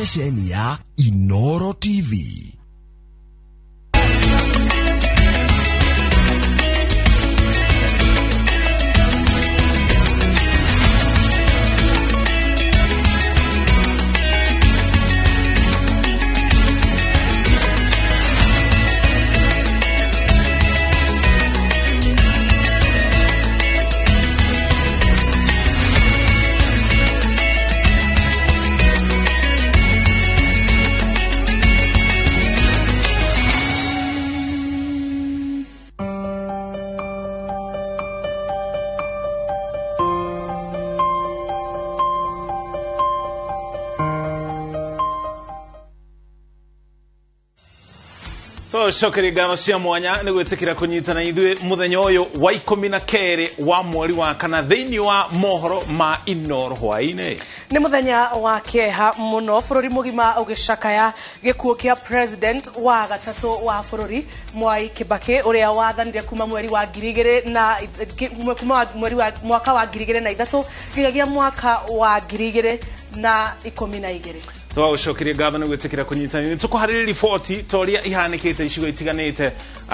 ceceni ya Inooro TV. Shokeri gano cia mwanya ni gwetekira kunyitana ithwe muthenya uyu wa 12 wa mweri wa kana thiini wa mohoro ma Inooro Hwaini. Ni muthenya wa kieha muno bururi mugima ugicakaya gikuo kia president wa gatatu wa bururi Mwai Kibaki uria wathanire kuma mweri wa 2000 na mweri wa mwaka wa 2003 nginyagia mwaka wa 2012. Twa ucokirie gatho ni gwetekira kunyitana tukuharire riboti toria ihanikite icigo itiganite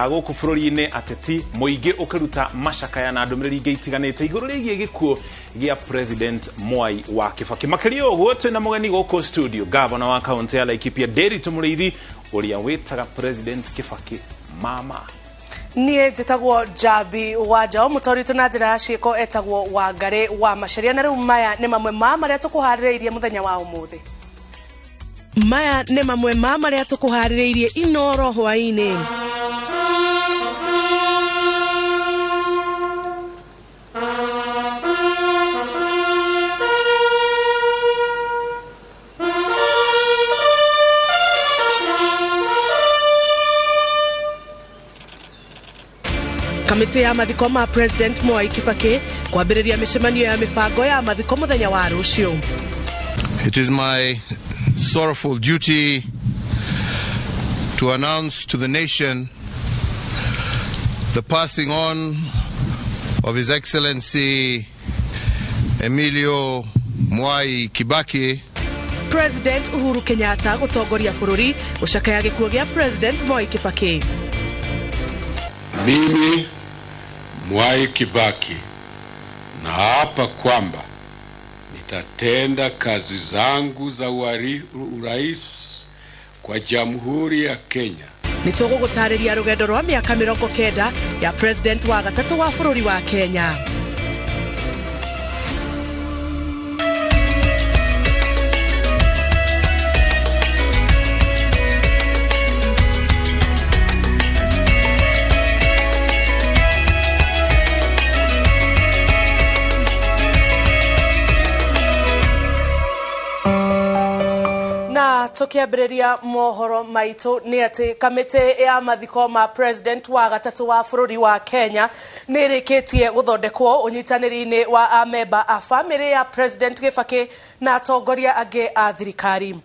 guku bururi-ini ateti muingi ukiruta macakaya na ndumiriri ingi itiganite iguru rigie gikuo gia president Mwai wa Kibaki. Makirio uguo twina mugeni guku studio governor wa county ya Laikipia Deri Tumuriithi uria witaga president Kibaki mama. Nie jetagwo Jabi Wajao mutorito na njira ciiko etagwo Wangari wa Macharia na riu maya ni mamwe ma maria tukuhaririirie muthenya wa umuthi. Maya ni mamwe ma maria tukuhaririirie Inooro Hwaini. Kamiti ya mathiko ma President Mwai Kibaki kwambiriria micemanio ya mibango ya mathiko muthenya wa rucio. It is my sorrowful duty to announce to the nation the passing on of His Excellency Inooro Mwai Kibaki. President Uhuru Kenyatta gutongoria bururi gucakaya gikuo gia President Mwai Kibaki. Mimi Mwai Kibaki na hapa kwamba nitatenda kazi zangu za urais kwa Jamhuri ya Kenya. Nitugugutariria rugendo rwa miaka 90 ya president wa gatatu wa bururi wa Kenya. Tukiambiriria mohoro maitu ni ati kamiti ya mathiko ma president wa gatatu wa bururi wa Kenya nirikitie guthondekwo unyitaniri-ini wa amemba a family ya president Kibaki na atongoria angi a thirikari.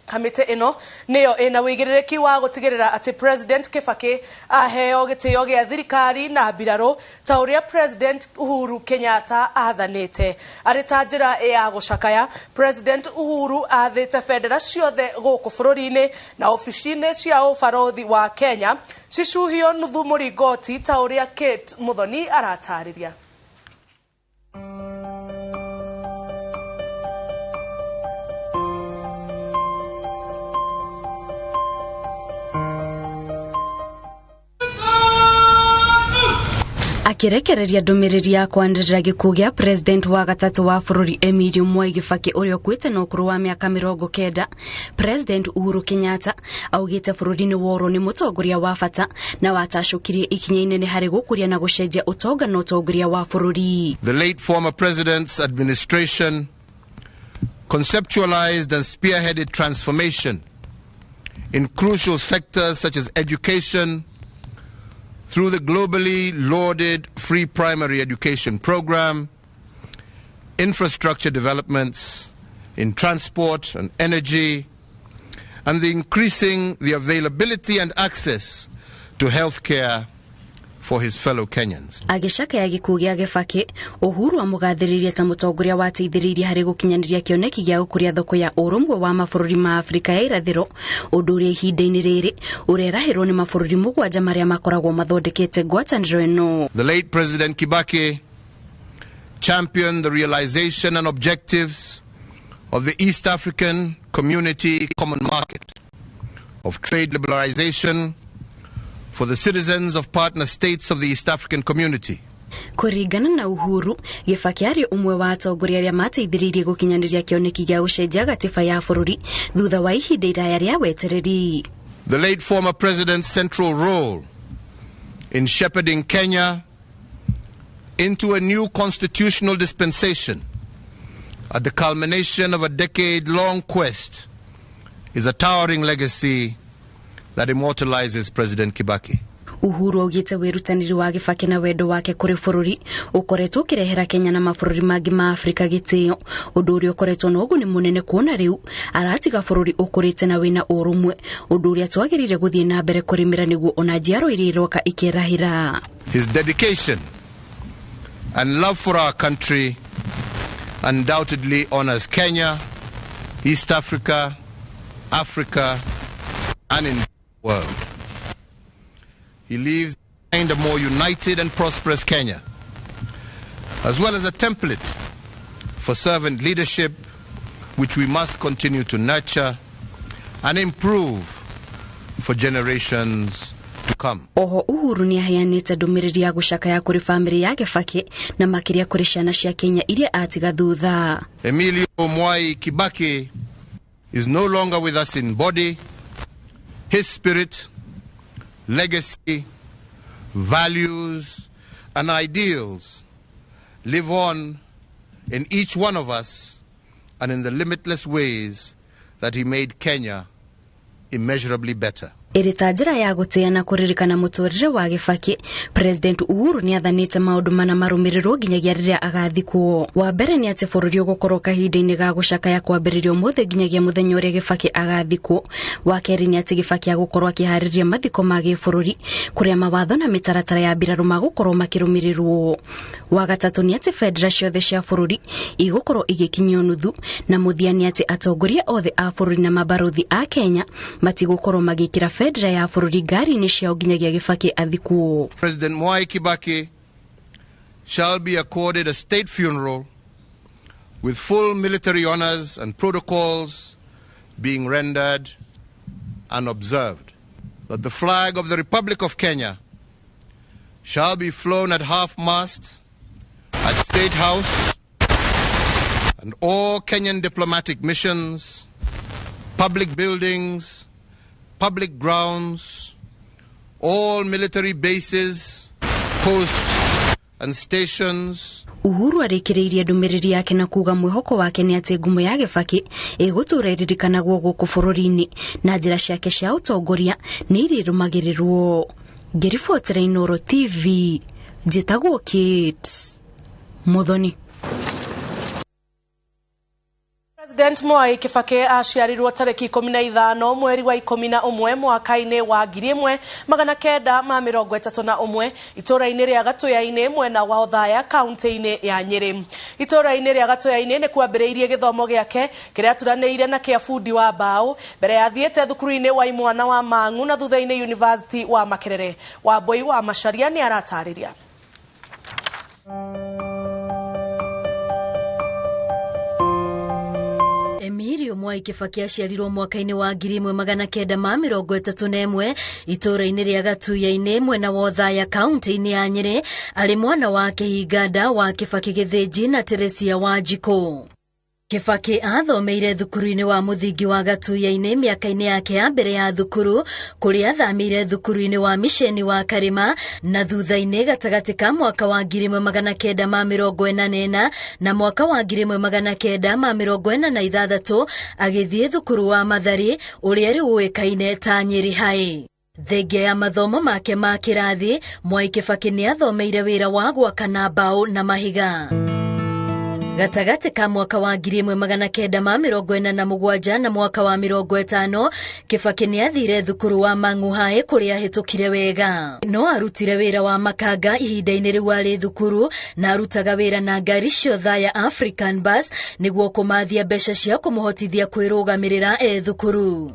Kamiti ino niyo ina wigiririki wa gutigirira ati president Kibaki aheo gitio gia thirikari na mbiraro ta uria president Uhuru Kenyatta athanite. Arita njira ya gucakaya president Uhuru athite federa ciothe guku bururi-ini na ofici-ini cia ubarothi wa Kenya cicuhio nuthu muringoti ta uria Kate Muthoni aratariria. Akirekereria ndumiriri ya kwandirira gikuo gia president wa gatatu wa bururi Inooro Mwai Kibaki uria kwite na ukuru wa miaka 90, president Uhuru Kenyatta augite bururi-ini woro ni mutongoria wa bata na watacukirie ikinya inene hari gukuria na gucenjia utonga na utongoria wa bururi. The late former president's administration conceptualized and spearheaded transformation in crucial sectors such as education, through the globally lauded free primary education program, infrastructure developments in transport and energy, and increasing the availability and access to healthcare for his fellow Kenyans. Agishaka ya gikuo gia Kibaki, Uhuru amugathiririe ta mutongoria wateithiririe hari gukinyaniria kioneki gia gukuria thoko ya urumwe wa mabũrũri ma Afrika ya irathiro, undu uria ihinda-ini riri urerahirwo ni mabũrũri mugwanja maria makoragwo mathondekete ngwatanĩro ĩno. The late President Kibaki championed the realization and objectives of the East African Community Common Market, of trade liberalization for the citizens of partner states of the East African Community. Kuringana na Uhuru, Kibaki ari umwe wa atongoria aria mateithiririe gukinyaniria kioneki gia gucenjia gatiba ya bũrũri thutha wa ihinda iraya ria wetereri. The late former president's central role in shepherding Kenya into a new constitutional dispensation at the culmination of a decade-long quest is a towering legacy that immortalizes President Kibaki. Uhuru augite wirutaniri wa Kibaki na wendo wake kuri bũrũri ukoretwo ukirehera Kenya na mabũrũri mangi ma Afrika gitio, undu uria ukoretwo na uguni munene kuona riu aratiga bũrũri ukurite na wina urumwe, undu uria twagirire guthie na mbere kurimira niguo ona njiaro iria iroka ikirahira. His dedication and love for our country undoubtedly honors Kenya, East Africa, Africa, and in the world. He leaves behind a more united and prosperous Kenya, as well as a template for servant leadership, which we must continue to nurture and improve for generations to come. Oho Uhuru ni aheanite ndumiriri ya gucaka ya kuri family ya Kibaki na makiria kuri ciana cia Kenya iria atiga thutha. Inooro Mwai Kibaki is no longer with us in body. His spirit, legacy, values, and ideals live on in each one of us and in the limitless ways that he made Kenya immeasurably better. Irita njira ya guteana kuririkana muturire wa Kibaki, President Uhuru ni athanite maundu mana marumirirwo nginyagia riria agathikwo. Wa mbere ni ati bũrũri ugukorwo kahinda-ini ga gucaka ya kwambĩrĩrio mothe nginyagia muthenya uria Kibaki agathikwo. Wa keri ni ati Kibaki agukorwo akihariria mathiko ma gĩbũrũri kuria mawatho na mitaratara ya mbirarũ magukorwo makirumirirwo. Wa gatatu ni ati federa ciothe cia bũrũri igukorwo igikinyio nuthu, na muthia ni ati atongoria othe a bũrũri na mabarothi a Kenya matigukorwo magikira federa ya bũrũri ngari-inĩ ciao nginyagia Kibaki athikwo. President Mwai Kibaki shall be accorded a state funeral with full military honors and protocols being rendered and observed. That the flag of the Republic of Kenya shall be flown at half-mast at State House and all Kenyan diplomatic missions, public buildings, public grounds, all military bases, posts and stations. Uhuru arikiriirie ndumiriri yake na kuga mwihoko wake ni ati ngumo ya Kibaki igutura iririkanagwo guku bũrũri-inĩ na njira ciake cia utongoria ni irirumagirirwo. Ngiribotera Inooro TV, njitagwo Kate Muthoni. President Mwai Kibaki aciarirwo tariki 15 mweri wa 11 mwaka-ini wa 1931 itura-ini ria Gatũya-ini mwena wa Othaya kaunti-ini ya Nyeri. Itura-ini ria Gatũya-ini ni kwambĩrĩirie gĩthomo gĩake kĩrĩa aturanĩire na kĩa fundi wa mbao mbere ya thiĩte thukuru-ini wa imwana wa Mang'u na thutha-ini University wa Makerere. Wambui wa Macharia ni aratarĩria. Inooro Mwai Kibaki aciarirwo mwaka-ini wa 1931 itura-ini ria Gatũya-ini mwena wa Othaya kaunti-ini ya Nyeri. Ari mwana wa Kĩhinganda wa Kibaki Gĩthĩnji na Teresia Wanjikũ. Kibaki athomeire thukuru-ini wa muthingi wa Gatũya-ini miaka-ini yake ya mbere ya thukuru, kuria athamire thukuru-ini wa misheni wa Karima na thutha-ini gatagati ka mwaka wa 1944 na mwaka wa 1946 agithie thukuru wa Mathari uria riu uikaine ta Nyeri High. Thenge ya mathomo make ma kirathi, Mwai Kibaki ni athomeire wira wa gwaka na mbao na mahiga. Gatagati ka mwaka wa 1947 na mwaka wa 50 Kibaki ni athire thukuru wa Mang'uhae kuria hitukire wega. No arutire wira wa makanga ihinda-ini riu ari thukuru na arutaga wira na ngari ciothe ya African Bus niguo kumathia mbeca cia kumuhotithia kwirugamirira thukuru.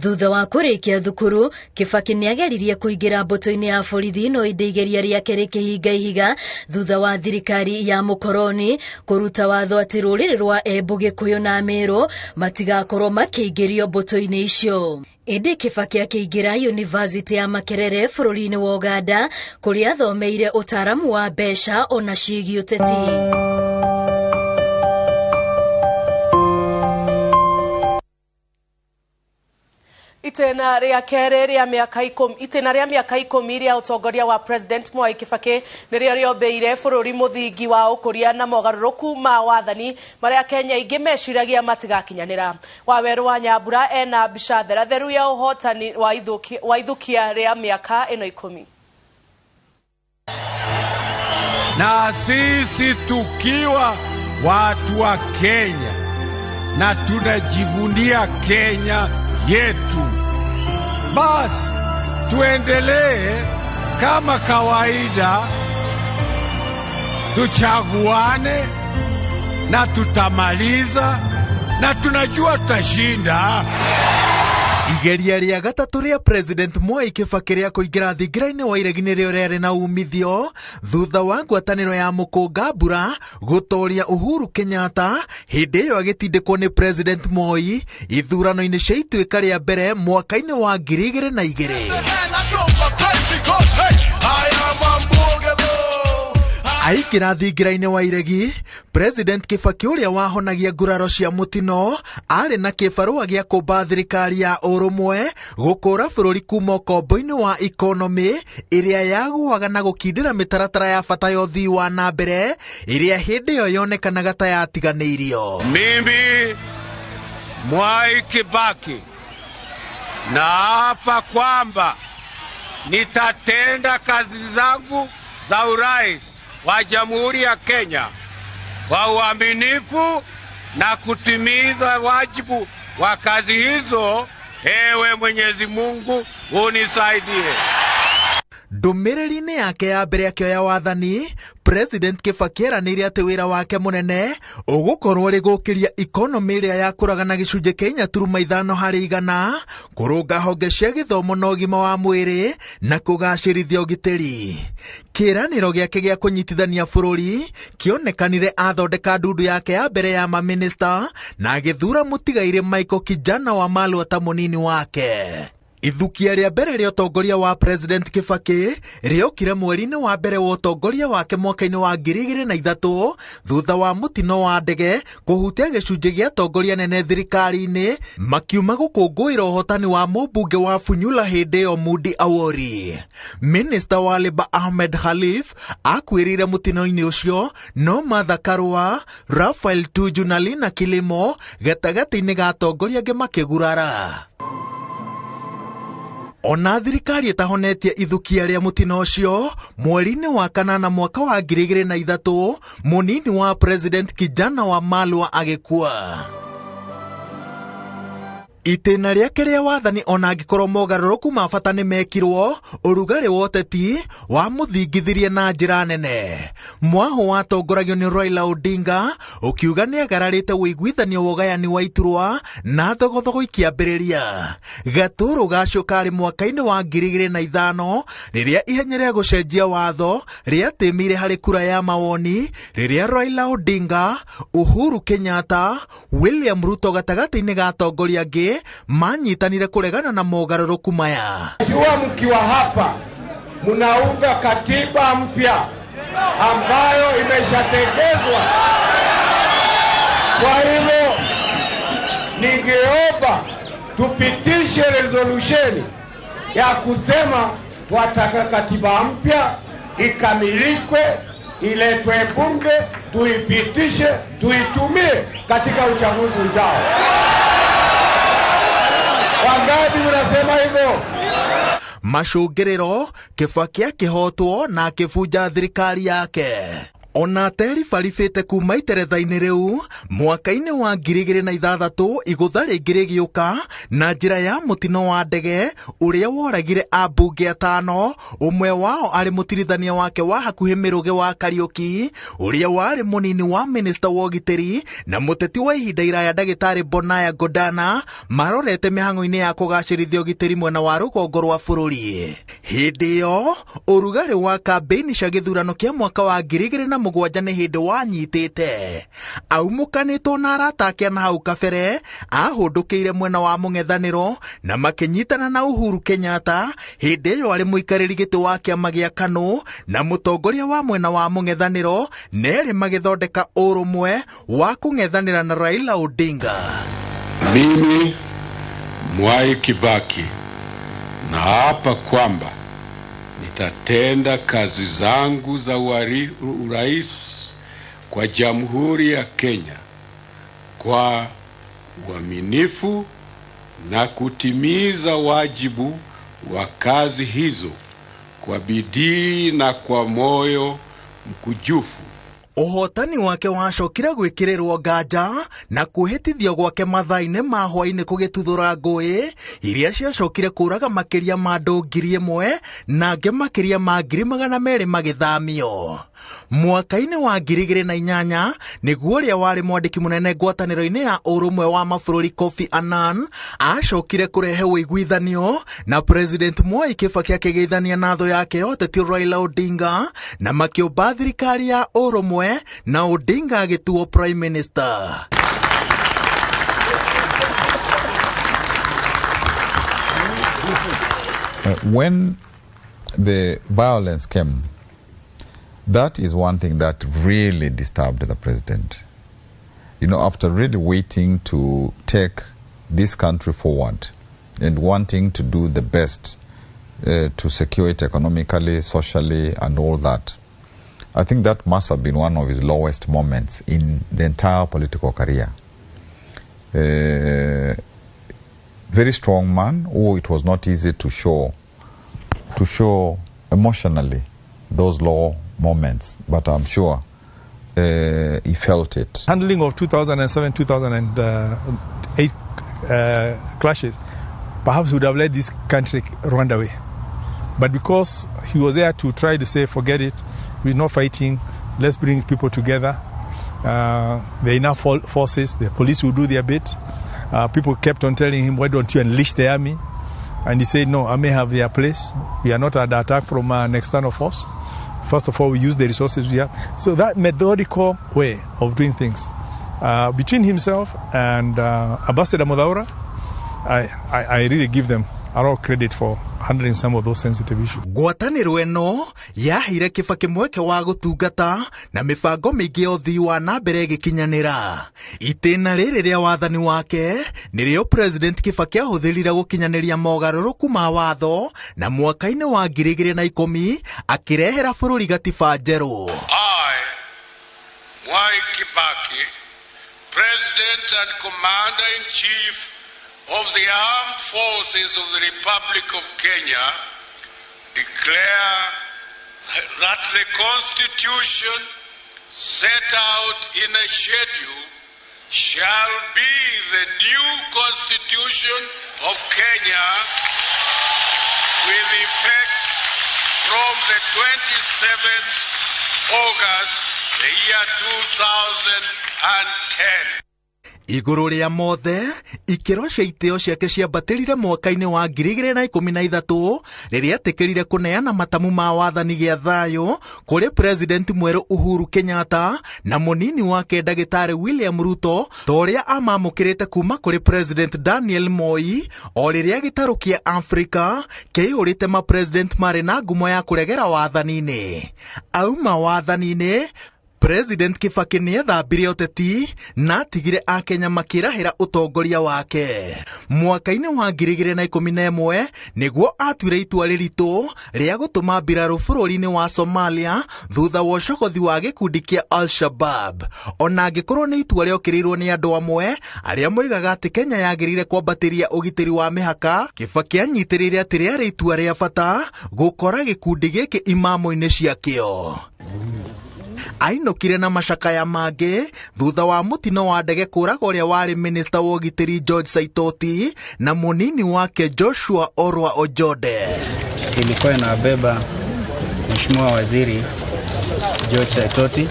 Thutha wa kurikia thukuru, Kibaki ni ageririe kuingira mbuto-ini ya borithi no igeria riake rikihinga ihiga thutha wa thirikari ya mukoroni kuruta watho ati ruriri rwa Embu, Gikuyu na Meru matigakorwo makiingirio mbuto-ini icio. Indi Kibaki akiingira University ya Makerere bururi-ini wa Uganda kuria athomeire utaramu wa mbeca ona ciigi uteti. Itena ria kere ria miaka 10 ria utongoria wa President Mwai Kibaki nirio riobeire bururi muthingi wa ukuria na mogaruruku ma wathani maria Kenya ingi meciragia matigakinyanira. Waweru wa Nyambura ena bicathera theru ya uhotani wa ithukia ria miaka 10. Na sisi tukiwa watu wa Kenya na tunajivunia Kenya yetu, basi tuendelee kama kawaida, tuchaguane na tutamaliza na tunajua tutashinda. Igeria ria gatatu ria President Mwai Kibaki ria kuingira thingira-ini wa iregi rio riari na umithio thutha wa ngwataniro ya mukunga mbura gutoria Uhuru Kenyatta hindi iyo agitindikwo ni President Moi ithurano-ini cia ituika ria mbere mwaka-ini wa 2002. Aikira thingira-ini wa iregi, President Kibaki uria wahonagia nguraro cia mutino ari na kibarua gia kumba thirikari ya urumwe gukura bururi kuma ukombo-ini wa economy iria yaguaga na gukindira mitaratara ya bata ya uthii wa na mbere iria hindi iyo yonekanaga ta yatiganiirio. Mimi Mwai Kibaki naapa kwamba nitatenda kazi zangu za urais wa Jamhuri ya Kenya kwa uaminifu na kutimiza wajibu wa kazi hizo. Ewe Mwenyezi Mungu unisaidie. Ndumiriri-ini yake ya mbere akioya wathani, President Kibaki eranire ati wira wake munene ugukorwo ri gukiria economy iria yakuraga na gicunje kia 4.5 harĩ 100, kurunga honge cia githomo na ũgima wa mwĩrĩ na kugacirithia ũgitĩri. Kiraniro giake gia kunyitithania bururi kionekanire athondeka ndundu yake ya mbere ya maminista na agithura mutigaire Michael Kijana wa Malwa ta munini wake. Ithukia ria mbere ria utongoria wa President Kibaki riokire mweri-ini wa mbere wa utongoria wake mwaka-ini wa 2003 thutha wa mutino wa ndege kuhutia gicunje gia atongoria nene thirikari-ini makiuma gukungũĩra uhotani wa mũmbunge wa Funyula hindi iyo Mudi Awori. Minister wa Labour Ahmed Khalif akwirire mutino-ini ucio, no Martha Karua, Raphael Tuju na Lina Kilimo gatagati-ini ga atongoria angi makigurara. Ona thirikari itahonetie ithukia ria mutino ucio, mweri-ini wa kanana mwaka wa 2003 munini wa President Kijana wa Malwa agikua. Itena riake ria wathani ona angikorwo mogaruruku ma bata ni mekirwo, urugari wa uteti wa muthingithirie na njira nene. Mwaho watongoragio ni Raila Odinga ukiuga ni agararite wiguithanio wa ugayani wa iturwa na thogothogo ikiambiriria. Gaturu gacoka ari mwaka-ini wa 2005 riria ihenya ria gucenjia watho riatimire hari kura ya mawoni riria Raila Odinga, Uhuru Kenyatta, William Ruto gatagati-ini ga atongoria angi manyitanire kuregana na mogaruruku maya. Jua mkiwa hapa munaunga katiba mpya ambayo imeshatengezwa. Kwa hivyo ningeomba tupitishe resolution ya kusema wataka katiba mpya ikamilike, iletwe bunge, tuipitishe, tuitumie katika uchaguzi ujao. Wangapi mnasema hivyo? macũngĩrĩro Kibaki akĩhotwo na akĩbunja thirikari yake. Ona teriba ribĩte kuma iteretha-inĩ rĩu mwaka-inĩ wa 2006 igũtha rĩngĩ rĩgĩũka na njĩra ya mũtino wa ndege ũrĩa woragire ambunge 5, ũmwe wao arĩ mũtirithania wake wa hakuhĩ Mĩrũgĩ wa Kariuki ũrĩa warĩ mũnini wa minista wa ũgitĩri na mũteti wa ihinda iraya Ndagĩtarĩ Bonaya Godana marorete mĩhang'o-inĩ ya kũgacĩrithia ũgitĩri mwena wa rũgongo rwa bũrũri. Hĩndĩ ĩyo ũrugarĩ wa kambĩini cia gĩthurano kĩa mwaka wa 2007 nĩ hĩndĩ wanyitĩte. Aumũkanĩtwo na arata ake na hau kabere ahũndũkĩire mwena wa mũng'ethanĩro na makĩnyitana na Uhuru Kenyatta hĩndĩ ĩyo arĩ mũikarĩri gĩtĩ wa kĩama gĩa KANU na mũtongoria wa mwena wa mũng'ethanĩro nerĩ magĩthondeka ũrũmwe wa kũng'ethanĩra na Raila Odinga. Mimi Mwai Kibaki naapa kwamba nitatenda kazi zangu za urais kwa Jamhuri ya Kenya kwa uaminifu na kutimiza wajibu wa kazi hizo kwa bidii na kwa moyo mkujufu. Ũhotani wake wacokire gwĩkĩrĩrwo nganja na kwĩhĩtithio gwake mathaa-inĩ ma hwaĩ-inĩ kũgĩtuthũra ngũĩ iria ciacokire kũraga makĩria ma andũ 1,000 na angĩ makĩria ma 200,000 magĩthamio. Mwaka-inĩ wa 2008 nĩguo ũrĩa warĩ mwandĩki mũnene ngwatanĩro-inĩ ya ũrũmwe wa mabũrũri Kofi Annan acokire kũrehe ũiguithanio na President Mwai Kibaki akĩgeithania na thũ yake ũteti Raila Odinga na makĩũmba thirikari ya ũrũmwe na Odinga agĩtuo Prime Minister. When the violence came, that is one thing that really disturbed the president. You know, after really waiting to take this country forward and wanting to do the best to secure it economically, socially, and all that, I think that must have been one of his lowest moments in the entire political career. Very strong man, who it was not easy to show emotionally those low moments, but I'm sure he felt it. Handling of 2007-2008 clashes perhaps would have led this country run away. But because he was there to try to say, forget it, we're not fighting, let's bring people together. There are enough forces, the police will do their bit. People kept on telling him, why don't you unleash the army? And he said, no, army have their place. We are not under attack from an external force. First of all, we use the resources we have. So that methodical way of doing things. Between himself and Ambassador Mudaura, I really give them a lot of credit for handling some of those sensitive issues. Ngwatanĩro ĩno yahire Kibaki mweke wa gũtungata na mĩbango mĩingĩ ya ũthii wa na mbere ĩgĩkinyanĩra. Itĩna rĩrĩ rĩa wathani wake nĩrĩo President Kibaki ahũthĩrire gũkinyanĩria mogarũrũku ma watho na mwaka-inĩ wa 2010 akĩrehera bũrũri gatiba njerũ. I, Mwai Kibaki, President and Commander-in-Chief of the Armed Forces of the Republic of Kenya, declare that the Constitution set out in a schedule shall be the new Constitution of Kenya with effect from the 27th August, the year 2010. Igũrũ rĩa mothe, ikĩro cia itĩo ciake ciambatĩrire mwaka-inĩ wa 2013 rĩrĩa etĩkĩrire kũneana matamu ma wathani gĩa thayũ kũrĩ President mwerũ Uhuru Kenyatta na mũnini wake Ndagĩtarĩ William Ruto ta ũrĩa amamũkĩrĩte kuma kũrĩ President Daniel Moi o rĩrĩa gĩtarũ kĩa Africa kĩihũrĩte ma president marĩ na ngumo ya kũregera wathani-inĩ. Auma wathani-inĩ, President Kibaki ni ethambirie uteti na atigire Akenya makirahira utongoria wake. Mwaka-ini wa 2011 niguo atuire itua riritu ria gutuma mbiraru bururi-ini wa Somalia thutha wa ucogothi wa gikundi kia Al-Shabab. Ona angikorwo ni itua riokirirwo ni andu amwe aria moigaga ati Kenya yagirire kwambatiria ugitiri wa mihaka, Kibaki anyitirire ati riari itua ria bata gukora gikundi giki imamo-ini ciakio. Ainukire na macakaya mange thutha wa mutino wa ndege kuraga uria wari minister wa ugitiri George Saitoti na munini wake Joshua Orwa Ojode. Ilikuwa inabeba Mheshimiwa Waziri George Saitoti,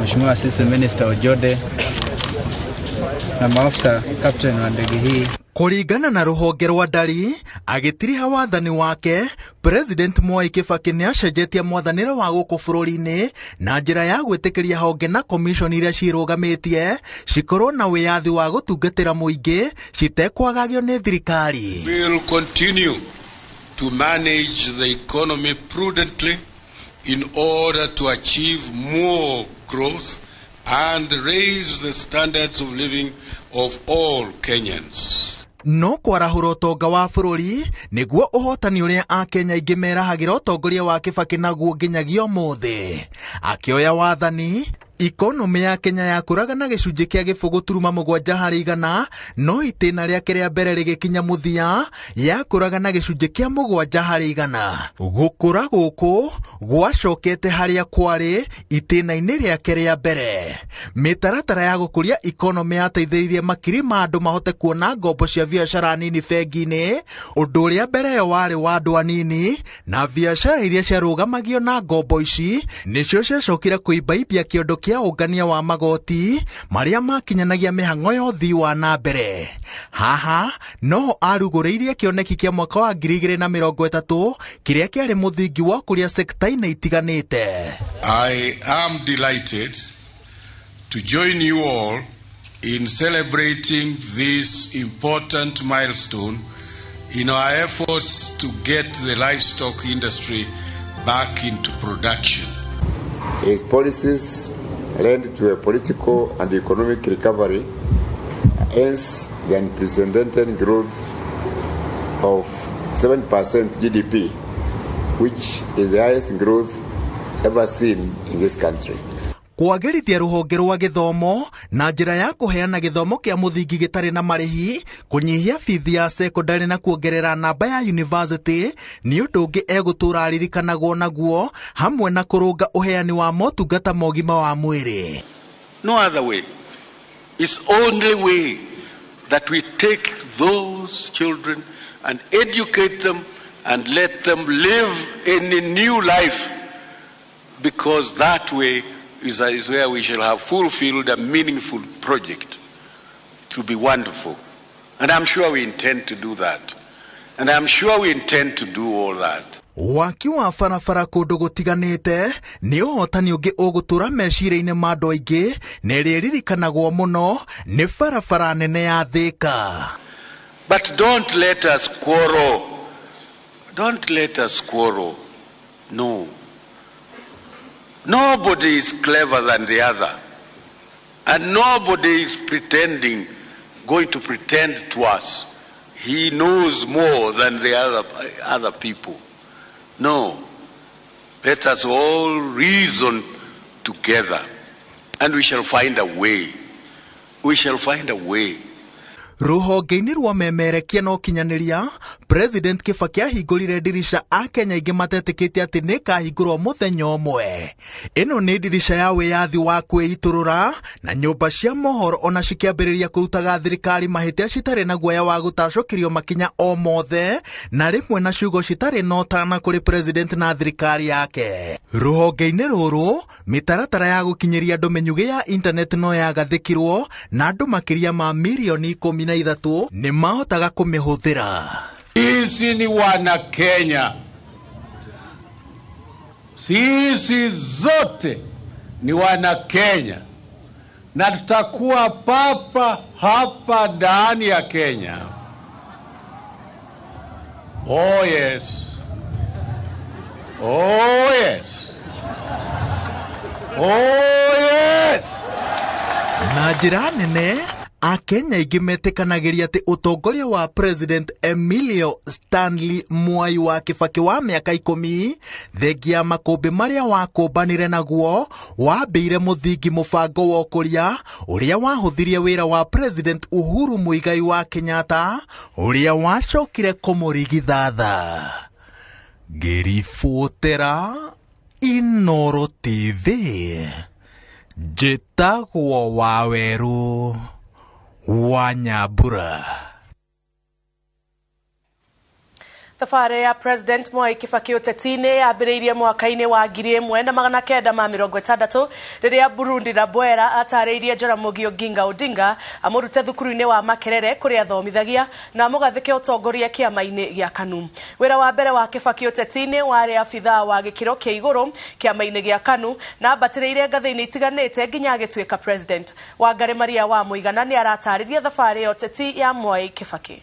Mheshimiwa Assistant Minister Ojode na maafisa captain wa ndege hii. Kuringana na ruhonge rwa ndari agitiriha wathani wake, President Mwai Kibaki ni acenjetie mwathanire wa guku bururi-ini na njira ya gwitikiria honge na commission iria cirugamitie cikorwo na wiyathi wa gutungatira muingi citekwagagio ni thirikari. We will continue to manage the economy prudently in order to achieve more growth and raise the standards of living of all Kenyans. No kwarahura utonga wa bururi niguo uhotani uria Akenya ingi merahagira utongoria wa Kibaki naguo nginyagia umuthi. Akioya wathani, ikonomi ya Kenya yakuraga na gicunji kia gibugu turuma 7 harĩ 100, no itĩna rĩake rĩa mbere rĩgĩkinya mũthia yakuraga na gicunji kia 7 harĩ 100. Gukura guku gwacokete harĩa kwarĩ itĩna-inĩ rĩake rĩa mbere. Mĩtaratara ya gukuria ikonomi yateithĩrĩirie makiri ma andũ mahote kuona ngombo cia biacara nini bengi-inĩ, ũndũ ũrĩa mbere yo warĩ wa andũ anini, na biacara iria ciarũgamagio na ngombo ici nĩcio ciacokire kwĩmbaibia kĩondo kia ungania wa magoti maria makinyanagia mihang'o ya uthii wa na mbere. Haha no arugũrĩirie kĩoneki kia mwaka wa 2030 kiria kiarĩ mũthingi wa kũria sekta-inĩ itiganĩte. I am delighted to join you all in celebrating this important milestone in our efforts to get the livestock industry back into production. His policies led to a political and economic recovery, hence the unprecedented growth of 7% GDP, which is the highest growth ever seen in this country. Kwagĩrithia rũhonge rwa gĩthomo na njĩra ya kũheana gĩthomo kĩa mũthingi gĩtarĩ na marĩhi, kũnyihia bithi ya secondary na kuongerera namba ya university nĩ ũndũ ũngĩ egũtũra aririkanagwo naguo, hamwe na kũrũnga ũheani wa motungata ma ũgima wa mwĩrĩ. No other way. It's only way that we take those children and educate them and let them live in a new life, because that way is where we shall have fulfilled a meaningful project. It will be wonderful. And I'm sure we intend to do that. And I'm sure we intend to do all that. Waki wa barabara kũndũ gũtiganĩte nĩ ũhotani ũngĩ ũgũtũra meciria-inĩ ma andũ aingĩ na ĩrĩa ĩririkanagwo mũno nĩ barabara nene ya Thika. But don't let us quarrel. Don't let us quarrel. No. Nobody is clever than the other. And nobody is going to pretend to us he knows more than the other people. No. Let us all reason together, and we shall find a way. We shall find a way. Ruhonge-inĩ rwa memerekia no kinyanĩria, President Kibaki ahingũrire ndirisha Akenya aingĩ matetĩkĩtie atĩ nĩ kahingũrwo mũthenya ũmwe. Ĩno nĩ ndirisha ya wĩyathi wa kwĩitũrũra na nyũmba cia mohoro ona cikĩambĩrĩria kũrutaga thirikari mahĩtia citarĩ na guoya wa gũtacũkĩrio makinya o mothe na rĩmwe na ciugo citarĩ na ũtana kũrĩ president na thirikari yake. Ruhonge-inĩ rũrũ mĩtaratara ya gũkinyĩria andũ mĩnyugĩ ya internet no yagathĩkirwo na andũ makĩria ma milioni 13 nĩ mahotaga kũmĩhũthĩra. Sisi ni wana Kenya, sisi zote ni wana Kenya, na tutakuwa papa hapa ndani ya Kenya. Oh yes, oh yes. Oh yes! Na njĩra nene Akenya ingĩ metĩkanagĩria atĩ ũtongoria wa President Emilio Stanley Mwai wa Kibaki wa mĩaka 10 thengia makũmbĩ marĩa wakũmbanire naguo wambĩire mũthingi mũbango wa ũkũria ũrĩa wahũthirie wĩra wa President Uhuru Mwai wa Kenyatta ũrĩa wacokire kũmũrigithatha. Ngĩribotera Inooro TV njĩtagwo Waweru wa Nyambura. Thabarĩ ya President Mwai Kibaki ũteti-inĩ yambĩrĩirie mwaka-inĩ wa 1960 rĩrĩa Burundi na Bwera atarĩirie Jaramogi Oginga Odinga amũrute thukuru-inĩ wa Makerere kũrĩa athomithagia na amũgathĩke ũtongoria kĩama-inĩ gĩa KANU. Wĩra wa mbere wa Kibaki ũteti-inĩ warĩ abithaa wa gĩkĩro kĩa igũrũ kĩama-inĩ gĩa KANU na ambatĩrĩire ngathĩ-inĩ itiganĩte nginya agĩtuĩka president. Wangari Maria wa Mũigana nĩ aratarĩria thabarĩ ya ũteti ya Mwai Kibaki.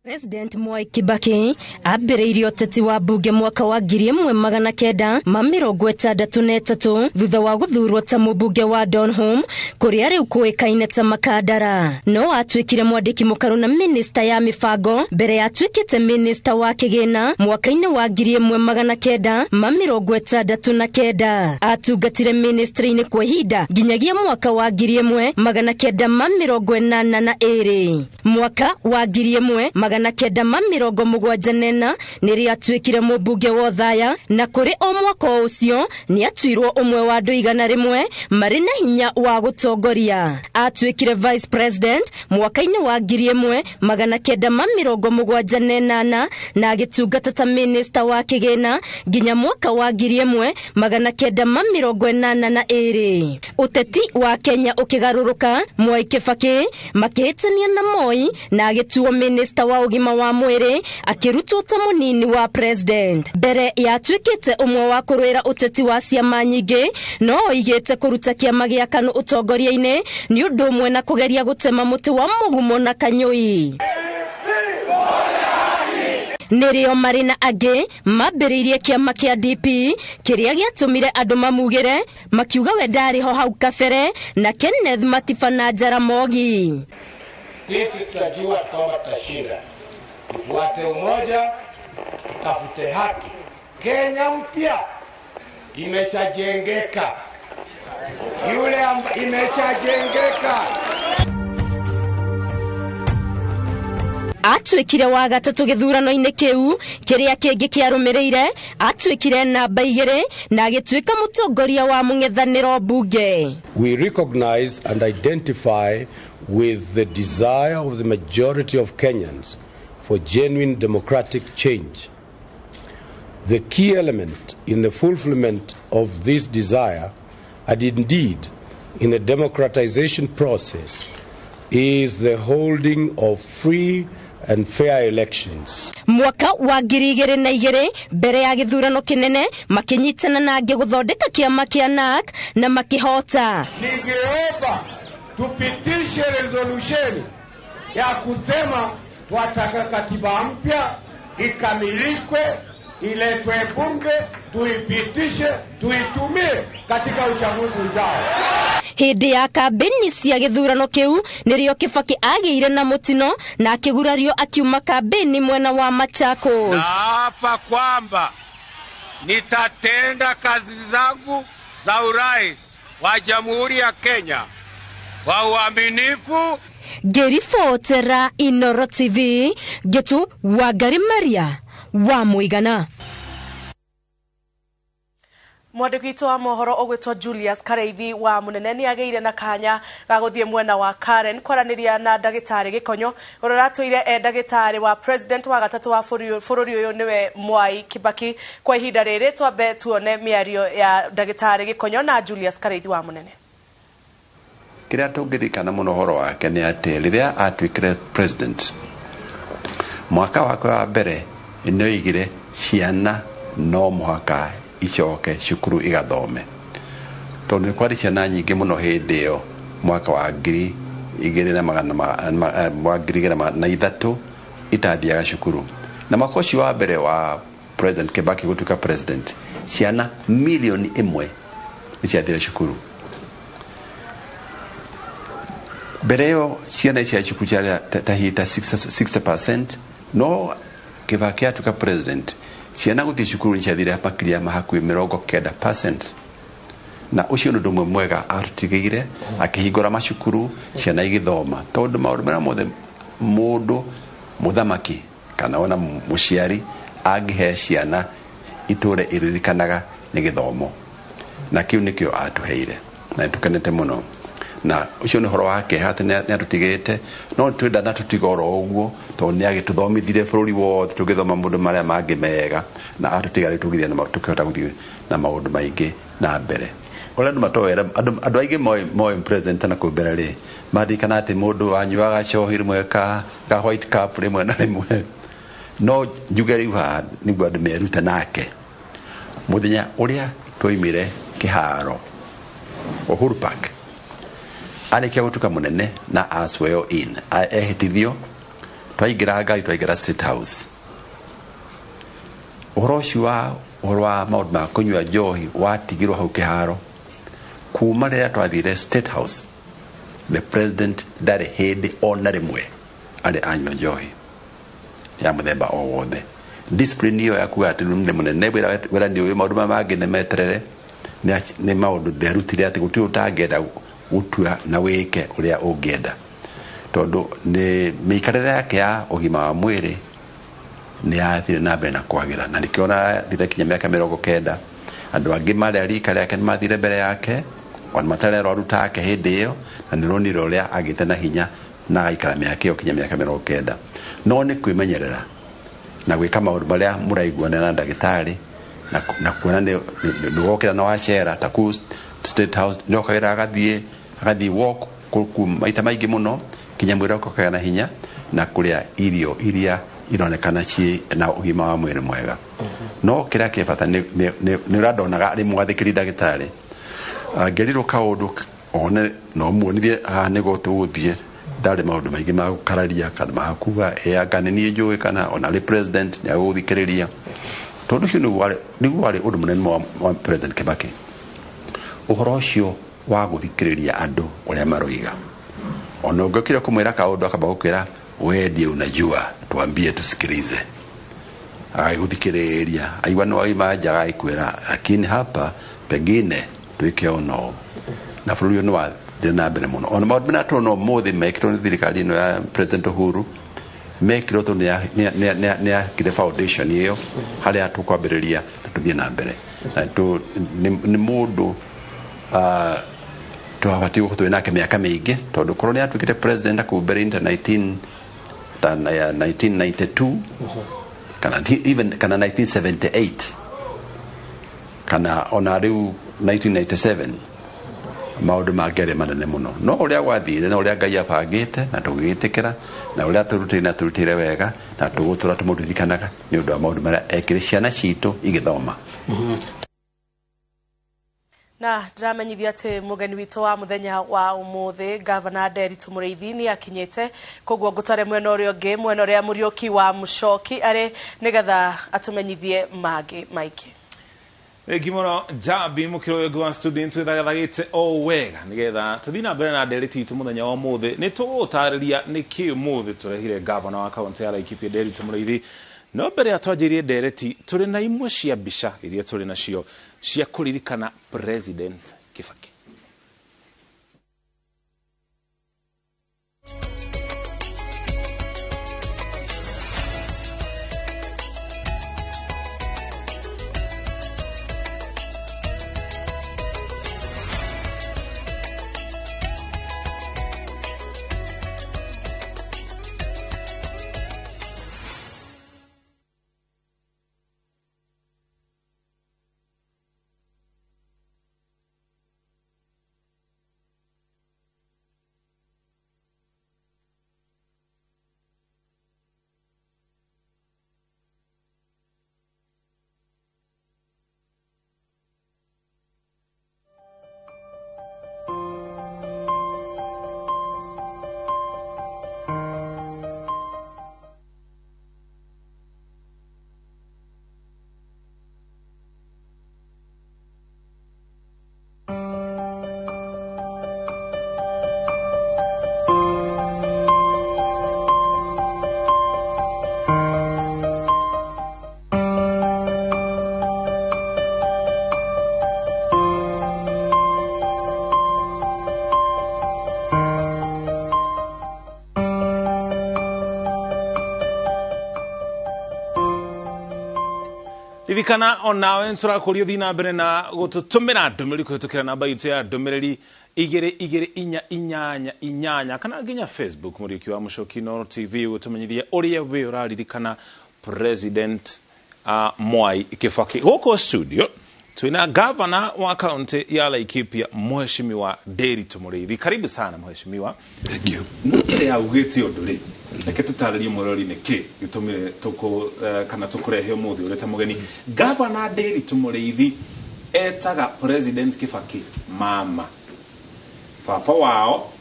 President Mwai Kibaki ambĩrĩirie ũteti wa bunge mwaka wa 1963 thutha wa gũthurwo ta mũbunge wa Donholm kũrĩa rĩu kũĩkaine ta Makandara. No atuĩkire mwandĩki mũkaru na minista ya mĩbango mbere ya atuĩkĩte minista wa kĩgĩna mwaka-inĩ wa 1969. Atungatire ministry-inĩ kwa ihinda nginyagia mwaka wa 1982. Mwaka wa 1974 nĩrĩo atuĩkire mũbunge wa Othaya na kũrĩ o mwaka ũcio nĩ atuirwo ũmwe wa andũ 100 marĩ na hinya wa gũtongoria. Atuĩkire vice president mwaka-inĩ wa 1978 na agĩtungata ta minister wa kĩgĩna nginya mwaka wa 1982. Ũteti wa Kenya ũkĩgarũrũka, Mwai Kibaki makĩhĩtania na Moi na agĩtuo minister wa ũgima wa mwĩrĩ akĩrutwo ta mũnini wa president. Mbere ya atuĩkĩte ũmwe wa kũrũĩra ũteti wa ciama nyingĩ, no oigĩte kũruta kĩama gĩa KANU ũtongoria-inĩ nĩ ũndũ ũmwe na kũgeria gũtema mũtĩ wa mũgumo na kanyũi. Nĩrĩo marĩ na angĩ mambĩrĩirie kĩama kĩa DP kĩrĩa gĩatũmire andũ mamugĩre makiuga we ndarĩ ho hau kabere na Kenneth Matiba na Jaramogi. Sisi tutajua kama tutashinda. Tufuate umoja, tafute haki. Kenya mpya imeshajengeka. Imeshajengeka. Atuĩkire wa gatatũ gĩthurano-inĩ kĩu kĩrĩa kĩngĩ kĩarũmĩrĩire, atuĩkire namba 2 na agĩtuĩka mũtongoria wa mũng'ethanĩro bunge. We recognize and identify with the desire of the majority of Kenyans for genuine democratic change. The key element in the fulfillment of this desire, and indeed in the democratization process, is the holding of free and fair elections. Mwaka wa 2002 mbere ya gĩthurano kĩnene makĩnyitana na angĩ gũthondeka kĩama kĩa NARC na makĩhota. Ningeomba tupitishe resolution ya kusema twataka katiba mpya ikamilishwe, iletwe bunge, tuipitishe, tuitumie katika uchaguzi ujao. Hĩndĩ ya kambeni cia gĩthurano kĩu nĩrĩo Kibaki agĩire na mũtino na akĩgurario akiuma kambeni mwena wa Machakos. Naapa kwamba nitatenda kazi zangu za urais wa Jamhuri ya Kenya kwa uaminifu. Ngĩribotera Inooro TV Getu Wangari Maria wa Mũigana. Mwandĩki witũ wa mohoro ũgwĩtwo Julius Kareithi wa Mũnene nĩ agĩire na kanya ga gũthiĩ mwena wa Karen kwaranĩria na ndagĩtarĩ Gĩkonyo ũrĩa ũratũire ndagĩtarĩ wa president wa gatatũ wa bũrũri ũyũ nĩwe Mwai Kibaki. Kwa ihinda rĩrĩ twambe tuone mĩario ya ndagĩtarĩ Gĩkonyo na Julius Kareithi wa Mũnene. Kĩrĩa tũngĩririkana mũno ũhoro wake nĩ atĩ rĩrĩa atuĩkire president mwaka wake wa mbere nĩoigire ciana no mũhaka icoke cukuru igathome, tondũ nĩ kwarĩ ciana nyingĩ mũno hĩndĩ ĩyo mwaka wa 2003 itathiaga cukuru. Na mwaka ũcio wa mbere wa President Kibaki gũtuĩka president, ciana milioni 1 nĩ ciathire cukuru mbere ĩyo ciana icia cukuru ciarĩ tahita 60%, no Kibaki atuĩka president ciana gũthiĩ cukuru nĩ ciathire makĩria hakuhĩ 90%, na ũcio nĩ ũndũ ũmwe mwega arutigeire akĩhingũra macukuru ciana igĩthoma, tondũ maũndũ marĩa mothe mũndũ mũthamaki kana ona mũciari angĩhe ciana itũre iririkanaga nĩ gĩthomo, na kĩu nĩkĩo atũheire na nĩtũkenete mũno, na ũcio nĩ ũhoro wake atĩ nĩ atũtigĩte, no twenda na tũtiga oro ũguo tondũ nĩ agĩtũthomithire bũrũri wothe tũgĩthoma maũndũ marĩa mangĩ mega, na atũtiga tũgithia na tũkĩhota gũthiĩ na maũndũ maingĩ na mbere. Ũrĩa andũ matoera andũ aingĩ moĩ president na kũmbere rĩ maririkana atĩ mũndũ wanyuaga cohi rĩmwe ka white cup rĩmwe na rĩmwe, no njuge rĩu haha nĩguo andũ merute nake. Mũthenya ũrĩa twoimire kĩharo Uhuru Park arĩkia gũtuĩka mũnene na asweyo in ehĩtithio, twaingĩra ngari twaingĩra State House, ũhoro ũcio wa maũndũ ma kũnyua njohi watigirwo hau kĩharo. Kuma rĩrĩa twathire State House, the president ndarĩ hĩndĩ ona rĩmwe arĩ anyua njohi ya mũthemba o wothe. Discipline ĩyo ya kuga atĩ nĩ mũnene wĩra nĩ ũyũ, maũndũ mangĩ nĩ meterere, nĩ maũndũ nderutire atĩ gũtirĩ ũtangĩenda gũtua na wĩke ũrĩa ũngĩenda, tondũ nĩ mĩikarĩre yake ya ũgima wa mwĩrĩ nĩ yathire na mbere na kwagĩra, na nĩkĩona thire kinya mĩaka 90 andũ angĩ marĩa rika rĩake nĩ mathire mbere yake ona matarĩ arwaru take hĩndĩ ĩyo, na nĩ ronire ũrĩa agĩte na hinya na agaikara mĩaka ĩyo kinya mĩaka 90, no nĩ kwĩmenyerera na gwĩka maũndũ marĩa mũraiguana na ndagĩtarĩ na kuona nĩ gũkĩra na wacera ta ku State House nĩ okagira agathiĩ walk maita maingĩ mũno kinya mwĩrĩ ũkagĩa na hinya na kũrĩa irio iria ironekana ciĩ na ũgima wa mwĩrĩ mwega. No kĩrĩa kĩ bata nĩ ũrandonaga arĩ mwathĩkĩri ndagĩtarĩ ngerirwo kaũndũ one no muonithie haha nĩguo tũgũthiĩ, ndarĩ maũndũ maingĩ ma gũkararia kana ma kuga anga nĩ niĩ njũĩ kana ona rĩ president nĩ agũthikĩrĩria, tondũ ũcio nĩguo warĩ ũndũ mũnene wa President Kibaki, ũhoro ũcio wa gũthikĩrĩria andũ ũrĩa maroiga. Ona ũngĩokire kũmwĩra kaũndũ akamba gũkwĩra we ndiye unajua, tuambie tusikilize, agĩgũthikĩrĩria aigua no aima nja agĩkwĩra lakini hapa pengine twĩke ono, na bũrũri ũyũ nĩ wathire na mbere mũno. Ona maũndũ mena tũrona ũmũthĩ mekĩrwo nĩ thirikari ĩno ya President Uhuru mekĩrwo tondũ nĩ akire foundation ĩyo harĩa tũkwambĩrĩria na tũthiĩ na mbere, na nĩ mũndũ twabatiĩ gũkorwo nake mĩaka mĩingĩ, tondũ korwo nĩ atuĩkĩte president na kũu mbere 1992 kana 1978 kana ona rĩu 1997 maũndũ mangĩarĩ manene mũno, no ũrĩa gwathire na ũrĩa Ngai abangĩte na tũgĩgĩtĩkĩra na ũrĩa tũrutĩire wega na tũgũtũra tũmũririkanaga nĩ ũndũ wa maũndũ marĩa ekĩre ciana citũ igĩthoma. Na ndĩramenyithia atĩ mũgeni witũ wa mũthenya wa ũmũthĩ Gavana Nderitu Mũrĩithi nĩ akinyĩte, koguo ngũtware mwena ũrĩa ũngĩ, mwena ũrĩa Mũriũki wa Mũchoki arĩ nĩgetha atũmenyithie mangĩ maingĩ. Gimono Jabi mukiro yo gwa student twithagithagite o wega nigetha tuthi na mbere na Nderitu itu muthenya wa ũmũthĩ nĩ tũgũtarĩria nĩkĩ ũmũthĩ tũrehire Gavana wa kaunti ya Laikipia Nderitu Mũrĩithi. No mbere ya twanjĩrie Ndereti tũrĩ na imwe cia mbica iria tũrĩ nacio cia kũririkana President Kibaki. ririkana onawe nturakurio thina mbere na gututumira ndumiriri kuhitukira namba yitu ya ndumiriri 2288 kana nginya Facebook muriuki wa Muchoki Inooro TV gutumenyithie uria we uraririkana President Mwai Kibaki. Goko studio tuina governor wa county ya Laikipia Mheshimiwa Nderitu Muriithi. Karibu sana Mheshimiwa. Thank you. Nukire ya ugiti onduri reke tutaririe murori niki gitumire tuko kana tukurehe muthi ureta mugeni governor Nderitu Muriithi etaga President Kibaki mama fafa wao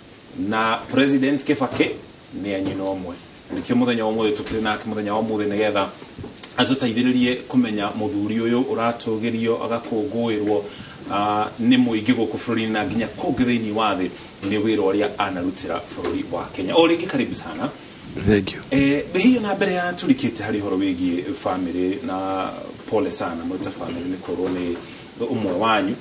na President Kibaki ni anyina omwe nikio muthenya omwe tukire nake muthenya omwe nigetha atutaithiririe kumenya muthuri uyu uratugirio agakungwirwo ni muingi guku bururi na nginya kungi thiini wa thi ni wira uria anarutira bururi wa Kenya. Oringi karibu sana. Thank you. Hiyo na mbere ya turikite hari horo wigie family na pole sana mwita family ni korone umwe wanyu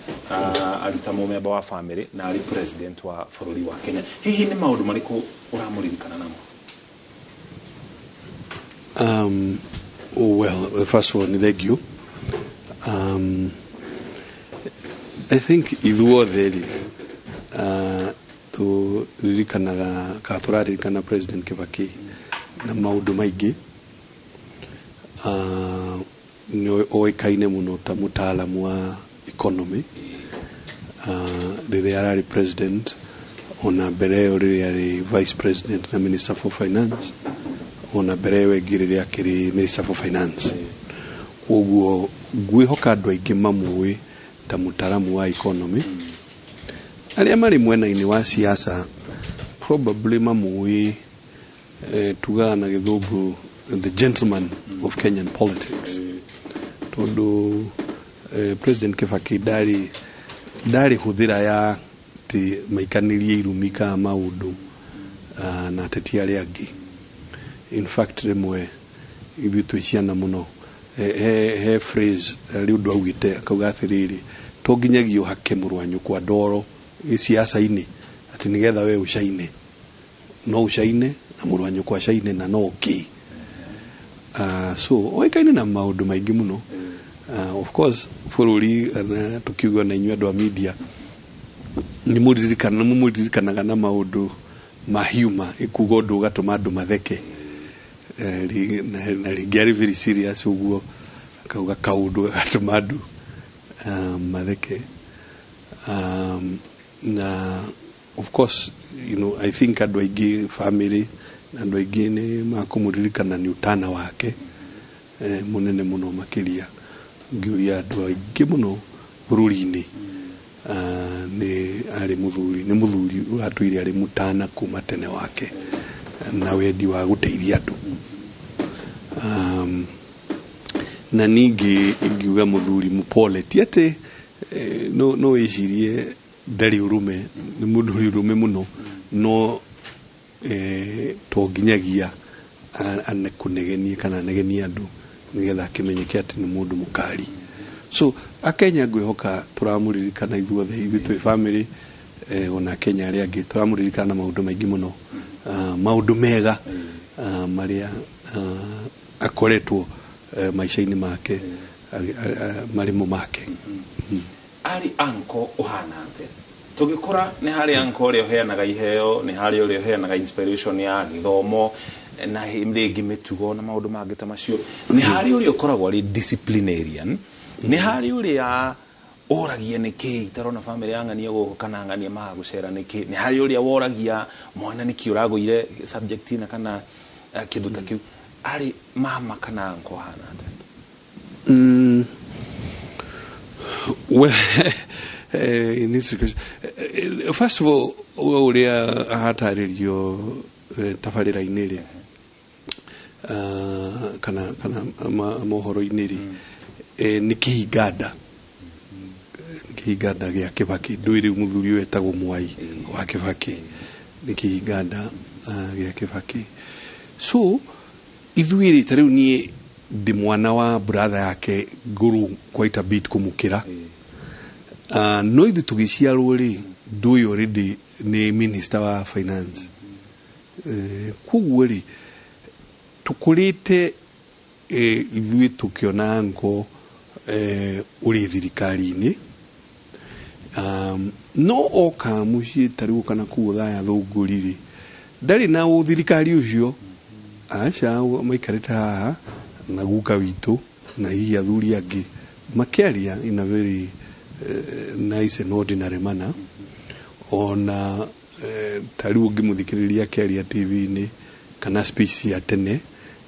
alita member wa family na ali president wa bururi wa Kenya. Hihi ni maundu mariko uramuririkana namo? Well, first of all, thank you. I think ithuothe to ririkanaga ka turaririkana President Kibaki na maundu maingi ni oikaine muno ta mutaalamu wa economy riria arari president ona mbere riria ari vice president na minister for finance ona mbere wegiriria kiri minister for finance uguo ngwihoka andu aingi mamwe ta mutaalamu wa economy aria mari mwena-ini wa siasa probably mamwe tugaga na githungu the gentleman of Kenyan politics tondu President Kibaki dari huthira ya ti maikanirie irumika maundu na ateti aria angi. In fact rimwe ithu twiciana muno he phrase riu ndu augite akauga atiriri tonginyagio hake murwanyu kwa ndoro siasa-ini ati nigetha we ucaine no ucaine na murwanyu kwa caine na no ki so oikaine na maundu maingi muno of course bururi tukiuga na inywa ndo media ni muririkanaga na maundu ma humor ikugo ndu gatuma andu matheke na ringi very serious uguo akauga kaundu gatuma andu matheke na of course you know I think andu aingi family na andu aingi ni makumuririkana ni utana wake munene muno makiria ngiuria andu aingi muno bururi-ini ni ari muthuri uratuire ari mutana kuma tene wake na wendi wa guteithia andu na ningi ngiuga muthuri mupole ti ati no icirie ndari urume ni mundu urume muno no tonginyagia anakunegenia kana negenia andu nigetha kimenyeke ati ni mundu mukari. So akenya ngwihoka turamuririkana ithuothe ithu family ona Kenya aria angi turamuririkana maundu maingi muno maundu mega maria akoretwo maisha-ini make marimo make. Ari anko uhana ate tugikora ni hari anko uri uheanaga iheo ni hari uri uheanaga inspiration ya githomo na ringi mitugo na maundu mangi ta macio ni hari uri ukoragwo ari disciplinarian ni hari uri ya oragia niki itarona family yangania guko kana ngania magucera niki ni hari uri woragia mwana niki uragoire subject na kana kindu ta kiu ari mama kana anko hana ate well in this case first of all uria ahataririo tabarira-ini ri kana mohoro-ini ri ni kihinganda gia Kibaki ndwiri muthuri wetagwo Mwai wa Kibaki ni kihinganda gia Kibaki. So ithuiri tariu ni ndi mwana wa brother yake guru quite a bit kumukira no ithu tugiciarwo ri ndui already ni minister wa finance kuguo ri tukurite ithui tukiona ngo uri thirikari-ini no oka muciĩ tariũ kana kuu thaya thũngũrĩ ndari na thirikari ucio aca maikarĩte haha na guka witũ na hihi athuri angĩ makiaria in a very nice and ordinary manner ona tariũ ũngĩmũthikĩrĩria akiaria TV-inĩ kana speech ya tene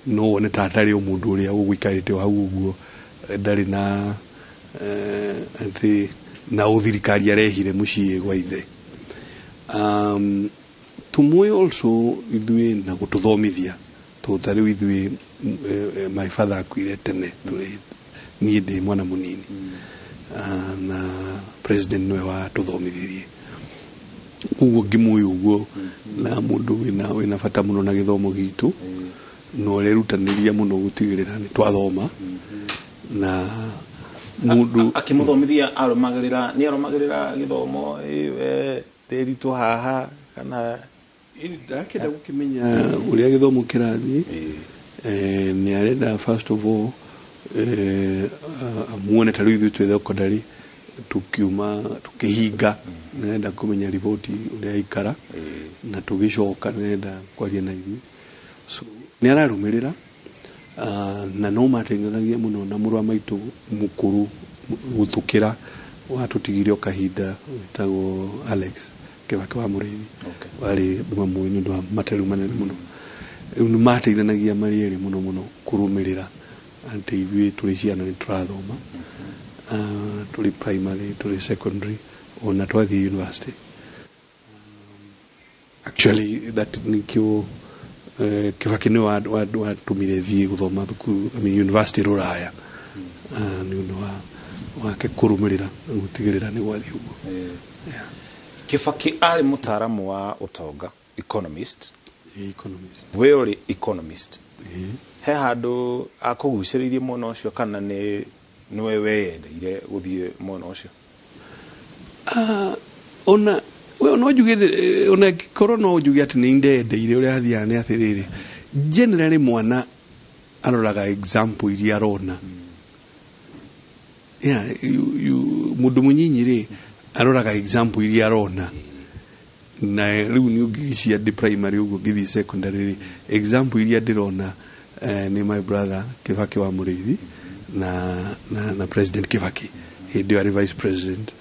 no wone tatari mũndũ ũrĩa ũgũikarĩte hau ũguo ndari na ati na thirikari arehire muciĩ gwa ithe. Tumwe also ithuĩ na gũtũthomithia tũtarĩ ithuĩ my father akuire tene tũrĩ niĩ ndĩ mwana mũnini na president nĩwe watũthomithirie ũguo ngĩmũĩ ũguo na mũndũ wĩna bata mũno na gĩthomo gitũ no rerutanĩria mũno gũtigĩrĩra nĩ twathoma na mundu akimũthomithia aromagĩrĩra gĩthomo tĩritũ haha kana ndakĩenda gũkĩmenya ũrĩa gĩthomo kĩrathiĩ nĩ arenda first of all amuone tarĩu ithuĩ twĩ thekondarĩ tukiuma tukihinga nenda kũmenya riboti ũrĩa ikara na tũgĩcoka nenda kwaria na ithuĩ so nĩ ararũmĩrĩra na no mateithanagia mũno na mũrũ wa maitũ mũkũrũ gũtukĩra watũtigire kahinda wĩtagwo Alex Kibaki wa Mũrĩithi warĩ mamwe nĩ ũndũ wa materu manene mũno nĩ mateithanagia marĩ erĩ mũno kũrũmĩrĩra atĩ ithuĩ tũrĩ ciana nĩ tũrathoma tũrĩ primary tũrĩ secondary ona twathiĩ university actually that nikio Kibaki nĩ watũmire thiĩ gũthoma thukuru university Rũraya nĩ ũndũ wake kũrũmĩrĩra gũtigĩrĩra nĩ gwathiĩ ũguo. Kibaki arĩ mũtaaramu wa ũtonga economist we ũrĩ economist he handũ akũgucĩrĩirie mwena ũcio kana nĩwe weyendeire gũthiĩ mwena ũcio? Ona no njuge ona korwo no njuge atĩ nĩ ndendeire ũrĩa athiaga nĩ atĩrĩrĩ generally mwana aroraga example iria arona mũndũ mũnyinyi rĩ aroraga example iria arona na rĩu nĩ ũngĩcia ndĩ primary ũguo ngĩthiĩ secondary example iria ndĩrona nĩ my brother Kibaki wa Mũrĩithi na president Kibaki hĩndĩ ya vice president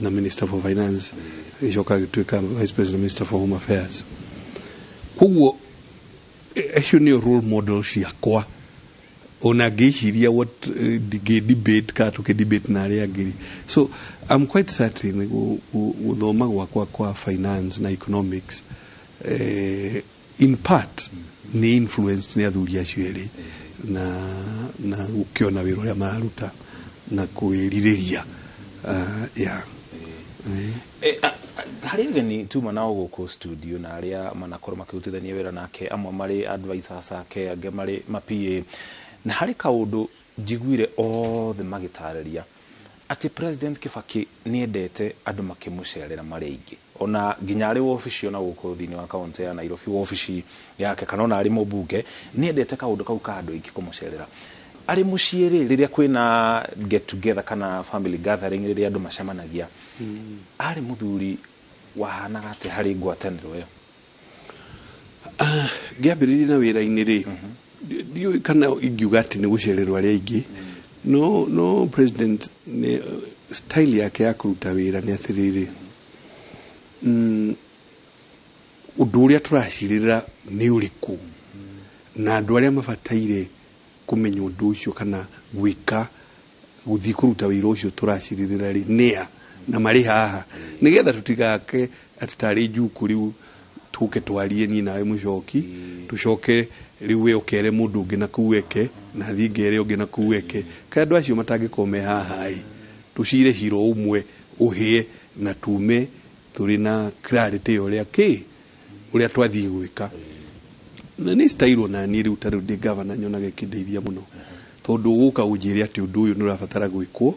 na minister for finance icoka gĩtuĩka vice president minister for home affairs koguo acio nĩ role model ciakwa ona ngĩciria what debate ka tukidebate na arĩa angĩ so I'm quite certain gũthoma gwakwa kwa finance na economics in part ni influenced ni athuri acio erĩ na ukiona wĩra ũrĩa mararuta na kwĩrirĩria harĩ ageni tuma nao gũkũ studio na arĩa manakorwo makĩrutithania wĩra nake amwe marĩ advisors ake angĩ marĩ ma-PA na harĩ kaũndũ njiguire othe magĩtarĩria atĩ president Kibaki nĩendete andũ makĩmũcerera marĩ aingĩ ona nginya arĩ wabici ona gũkũ thĩinĩ wa kaunti ya Nairobi wabici yake kana ona arĩ mũmbunge nĩendete kaũndũ kau ka andũ aingĩ kũmũcerera arĩ mũciĩ rĩrĩa kwĩna get together kana family gathering rĩrĩa andũ macemanagia arĩ mũthuri wahanaga atĩ harĩ ngwatanĩro ĩyo? Ngĩambĩrĩria na wĩra-inĩ rĩ ndiũĩ kana ingiuga atĩ nĩ gũcererwo arĩa aingĩ no president style yake ya kũruta wĩra nĩ atĩrĩrĩ ũndũ ũrĩa tũracirĩra nĩ ũrĩkũ na andũ arĩa mabataire kũmenya ũndũ ũcio kana gwĩka gũthiĩ kũruta wĩra ũcio tũracirĩra rĩ nĩa na marĩ haha nĩgetha tũtigake atĩ tarĩ njuku rĩu tũke twarie niĩ nawe mũcoki tũcoke rĩu we ũkere mũndũ ũngĩ na kuweke na thiĩ ngere ũngĩ na kuweke kana andũ acio matangĩkorwo me haha tũcire cira ũmwe ũhĩe na tume tũrĩ na clarity ũrĩa twathiĩ gwĩka na nĩ style na niĩ rĩu tarĩu ndĩ governor nyonaga ĩkĩndeithia mũno tondũ gũka ũnjĩre atĩ ũndũ ũyũ nĩ ũrabatara gwĩkwo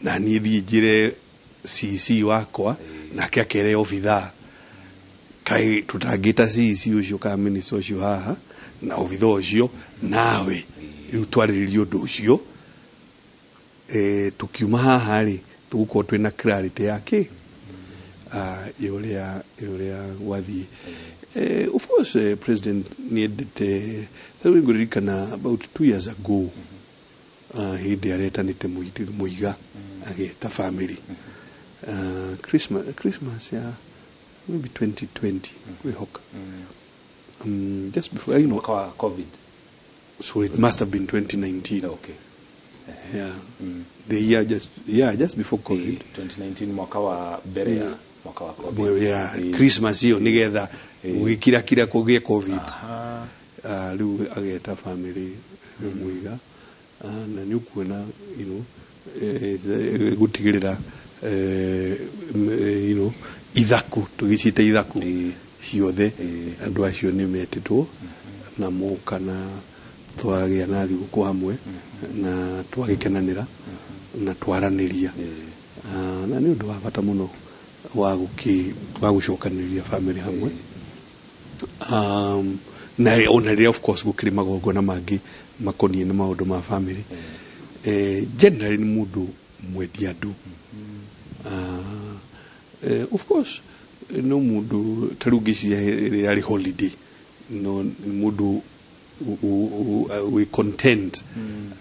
na niĩ thiĩ njĩre CC wakwa nake akere obithaa kai tutangĩta CC ũcio kana minister ũcio haha na obithaa ũcio nawe rĩu twarĩrĩrie ũndũ ũcio tukiuma haha ri tugukorwo twina clarity yake yuria wathi of course president niendete thugurikana about 2 years ago hindi aretanite muiga ageta family Christmas maybe 2020 kwihoka just before COVID, so it must have been 2019. Okay. Yeah. The year just before COVID. 2019 mwaka wa mbere ya mwaka wa COVID. Yeah, Christmas hiyo nigetha wikira kira kugie COVID. Riu ageta family muiga na ni ukuona gutigirira ithaku tugicita ithaku ciothe andu acio ni metitwo na moka na twagia na thiguku hamwe na twagikenanira na twaraniria na ni undu wa bata muno wa gucokaniria family hamwe na onaria of course gukiri magongona mangi makonie na maundu ma family generally ni mundu mwedia andu of course no mundu tarugisia yari holiday no mundu we content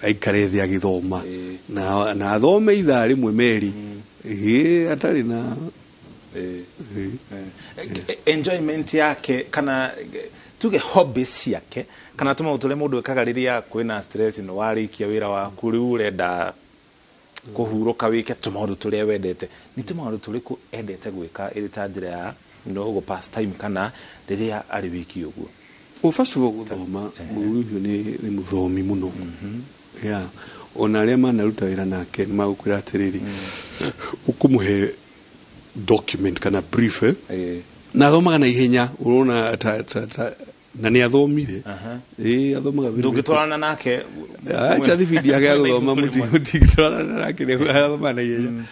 aikare thia githoma na athome ithaa rimwe meri atari na enjoyment yake kana tuge hobbies yake kana tuma utule mundu ekaga riria kwina stress no warikia wira waku riu urenda kuhuruka wike tumaundu turia wendete ni tumaundu turiku endete gwika iri ta njira ya go pass time kana riria ari wiki uguo. Well, first of all, guthoma muruhio ni muthomi muno. Yeah. Ona aria manaruta wira nake ni magukwira atiriri ukumuhe document kana brief na athomaga na ihenya urona na ni athomire athomaga ndungitwarana nake acha thibidi yake guthoma mutigitwarana nake ni athoma na ihenya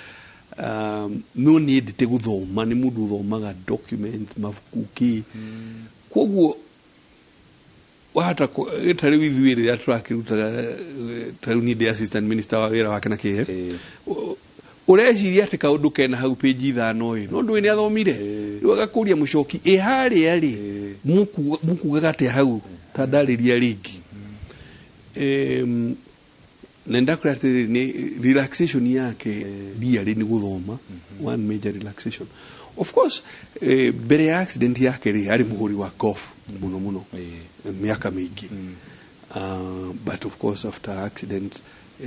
no need te guthoma ni mundu uthomaga document mafukuki koguo wahata itari withuire ya trakirutaga taruni de assistant minister wa wira wake na kihe ureciria ati kaundu kena hau page 5 no ndu ni athomire agakuria mucoki hari ari mukugaga ati hau tandariria ringi nenda kurati ni relaxation yake diari ni guthoma one major relaxation of course bere accident yake ri ari muhuri wa golf muno miaka mingi but of course after accident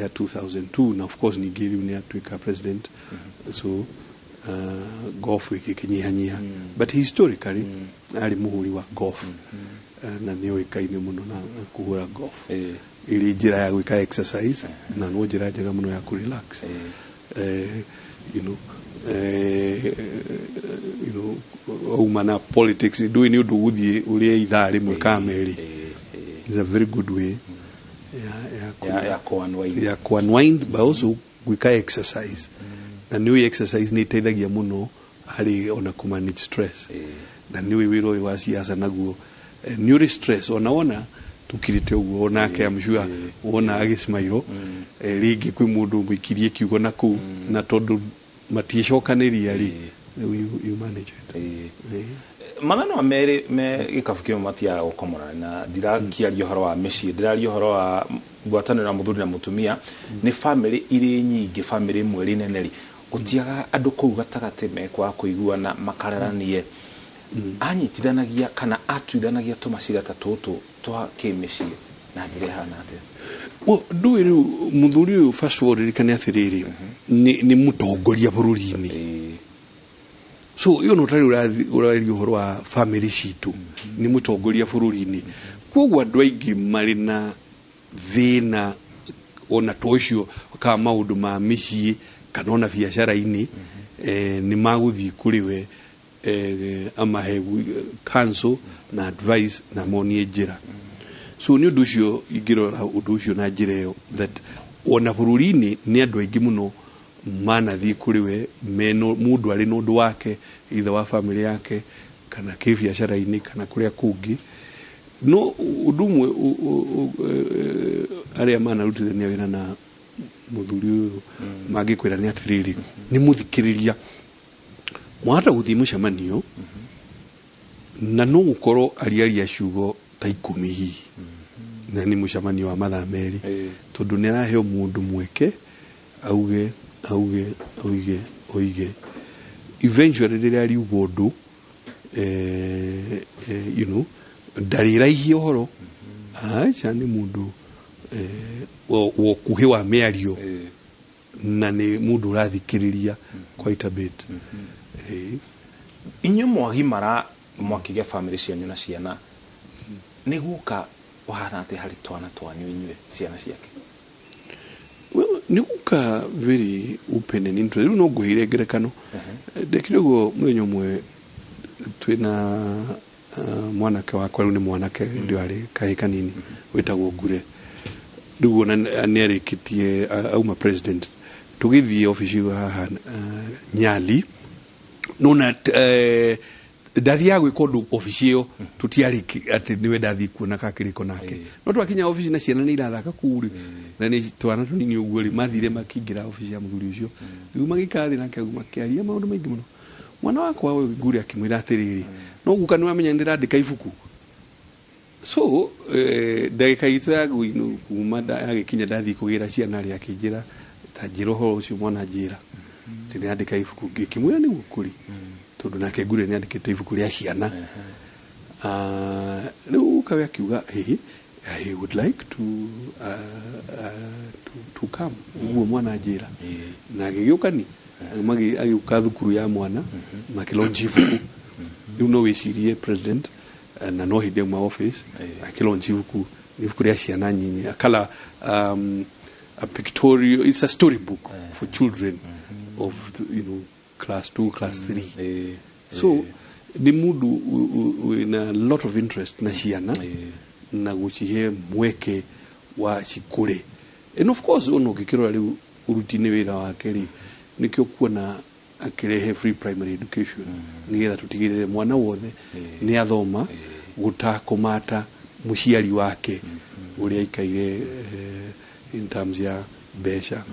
ya 2002 na of course ni giri ni atwika president so golf ikinyihanyia but historically ari muhuri wa golf na niyo ikaine muno na kuhura golf ili njira ya gwika exercise na no njira njega muno ya ku relax umana politics doing undu guthie uria ithaa rimwe kameri is a very good way ya unwind but also gwika exercise na new exercise ni teithagia muno hari ona ku manage stress na new wiro wa siasa naguo new stress ona tukirite uguo nake amshua wona agismairo rigi kwi mundu mwikirie kiugo naku na tondu matiicokaniria ri you manage it manano me gikafukio matia gukomora na ndirakiaria horo wa meci ndiraria horo wa gwatanira muthuri na mutumia ni family iri nyingi family mweri neneri gutiaga andu kuu gatagate mekwa kuiguana makararanie anyitithanagia kana atuithanagia tumacira tatutu twa kimeci na njira hana ate nduiru muthuri uyu first of all rikane athiriri ni mutongoria bururi-ini so yo no tari urari uhoro wa family citu ni mutongoria bururi-ini koguo andu aingi mari na thina ona tocio ka maundu ma micii kana ona biacara-ini ni maguthi kuriwe amahe counsel na advice na monie njira so ni undu ucio ingirora undu ucio na njira yo that ona bururi-ini ni andu aingi muno manathi kuriwe meno mundu ari no ndu wake either wa family yake kana kibiacara-ini kana kuria kungi no undu mwe aria manarutithania wira na muthuri uyu magikwira ni atiriri ni muthikiriria mwata guthii mucemanio na no gukorwo ariaria ciugo ta 10 hihi na ni mucemanio wa mathaa meri tondu ni araheo mundu mweke auge eventually riria ariuga undu you know ndariraihi uhoro acha ni mundu wo kuhe wa miario na ni mundu urathikiriria quite a bit inyo mwagimara mwakige family cianyu na ciana ni guka wahana ati hari twana twanyu inywe ciana ciake ni guka very open and interested no guhire gerekano dekirego mwenyo mwe twina mwanake wakwa ni mwanake ndio ari kai kanini wetagwo gure ndugo na nerikitie auma president tugithie office haha Nyali nona dathi yago ikondo office yo tutiari ati niwe dathi kuona kakiriko nake no twakinya office na ciana ni irathaka kuri na ni twana tunini uguri mathire makingira office ya muthuri ucio riu magikathi nake makiaria maundu maingi muno mwana wakwa we guri akimwira atiriri no guka ni wamenya ndirandika ibuku so ndagika itu yagu inu kuma agikinya dathi kugira ciana ri akinjira tajiroho ucio mwana njira tini andika ibuku ngikimwira ni gukuri tondu nake gure ni andikite ibuku ria ciana riu kawe akiuga hey I would like to come uguo mwana njira na gigiukani magi agiuka thukuru ya mwana makilonji ibuku riu no wicirie president na no hide ma office akilonji ibuku ibuku ria ciana nyinyi akala a pictorial, it's a storybook for children of class 2 class 3 so the mudu in a lot of interest na ciana na gucihe mweke wa cikure and of course ono gikirora riu urutine wira wake ri nikyo kuona akirehe free primary education nigetha tutigirire mwana wothe ni athoma gutakomata muciari wake uria ikaire in terms ya besha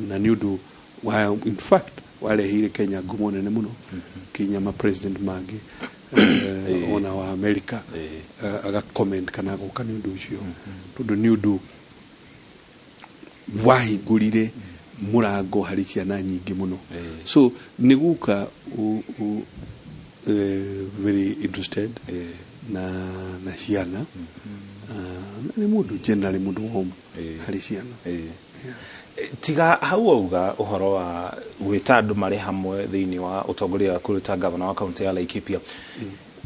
na niudu while in fact wale hile Kenya gumone muno Kenya ma president magi ona wa America aga comment kana go kaniudu ucio tondu niudu wahi gurire murango hari ciana nyingi muno so niguka very interested na ciana ni mundu generally mundu home hari ciana tiga hau auga uhoro wa gwita andu mari hamwe thiini wa utongoria wa kuruta governor wa county ya Laikipia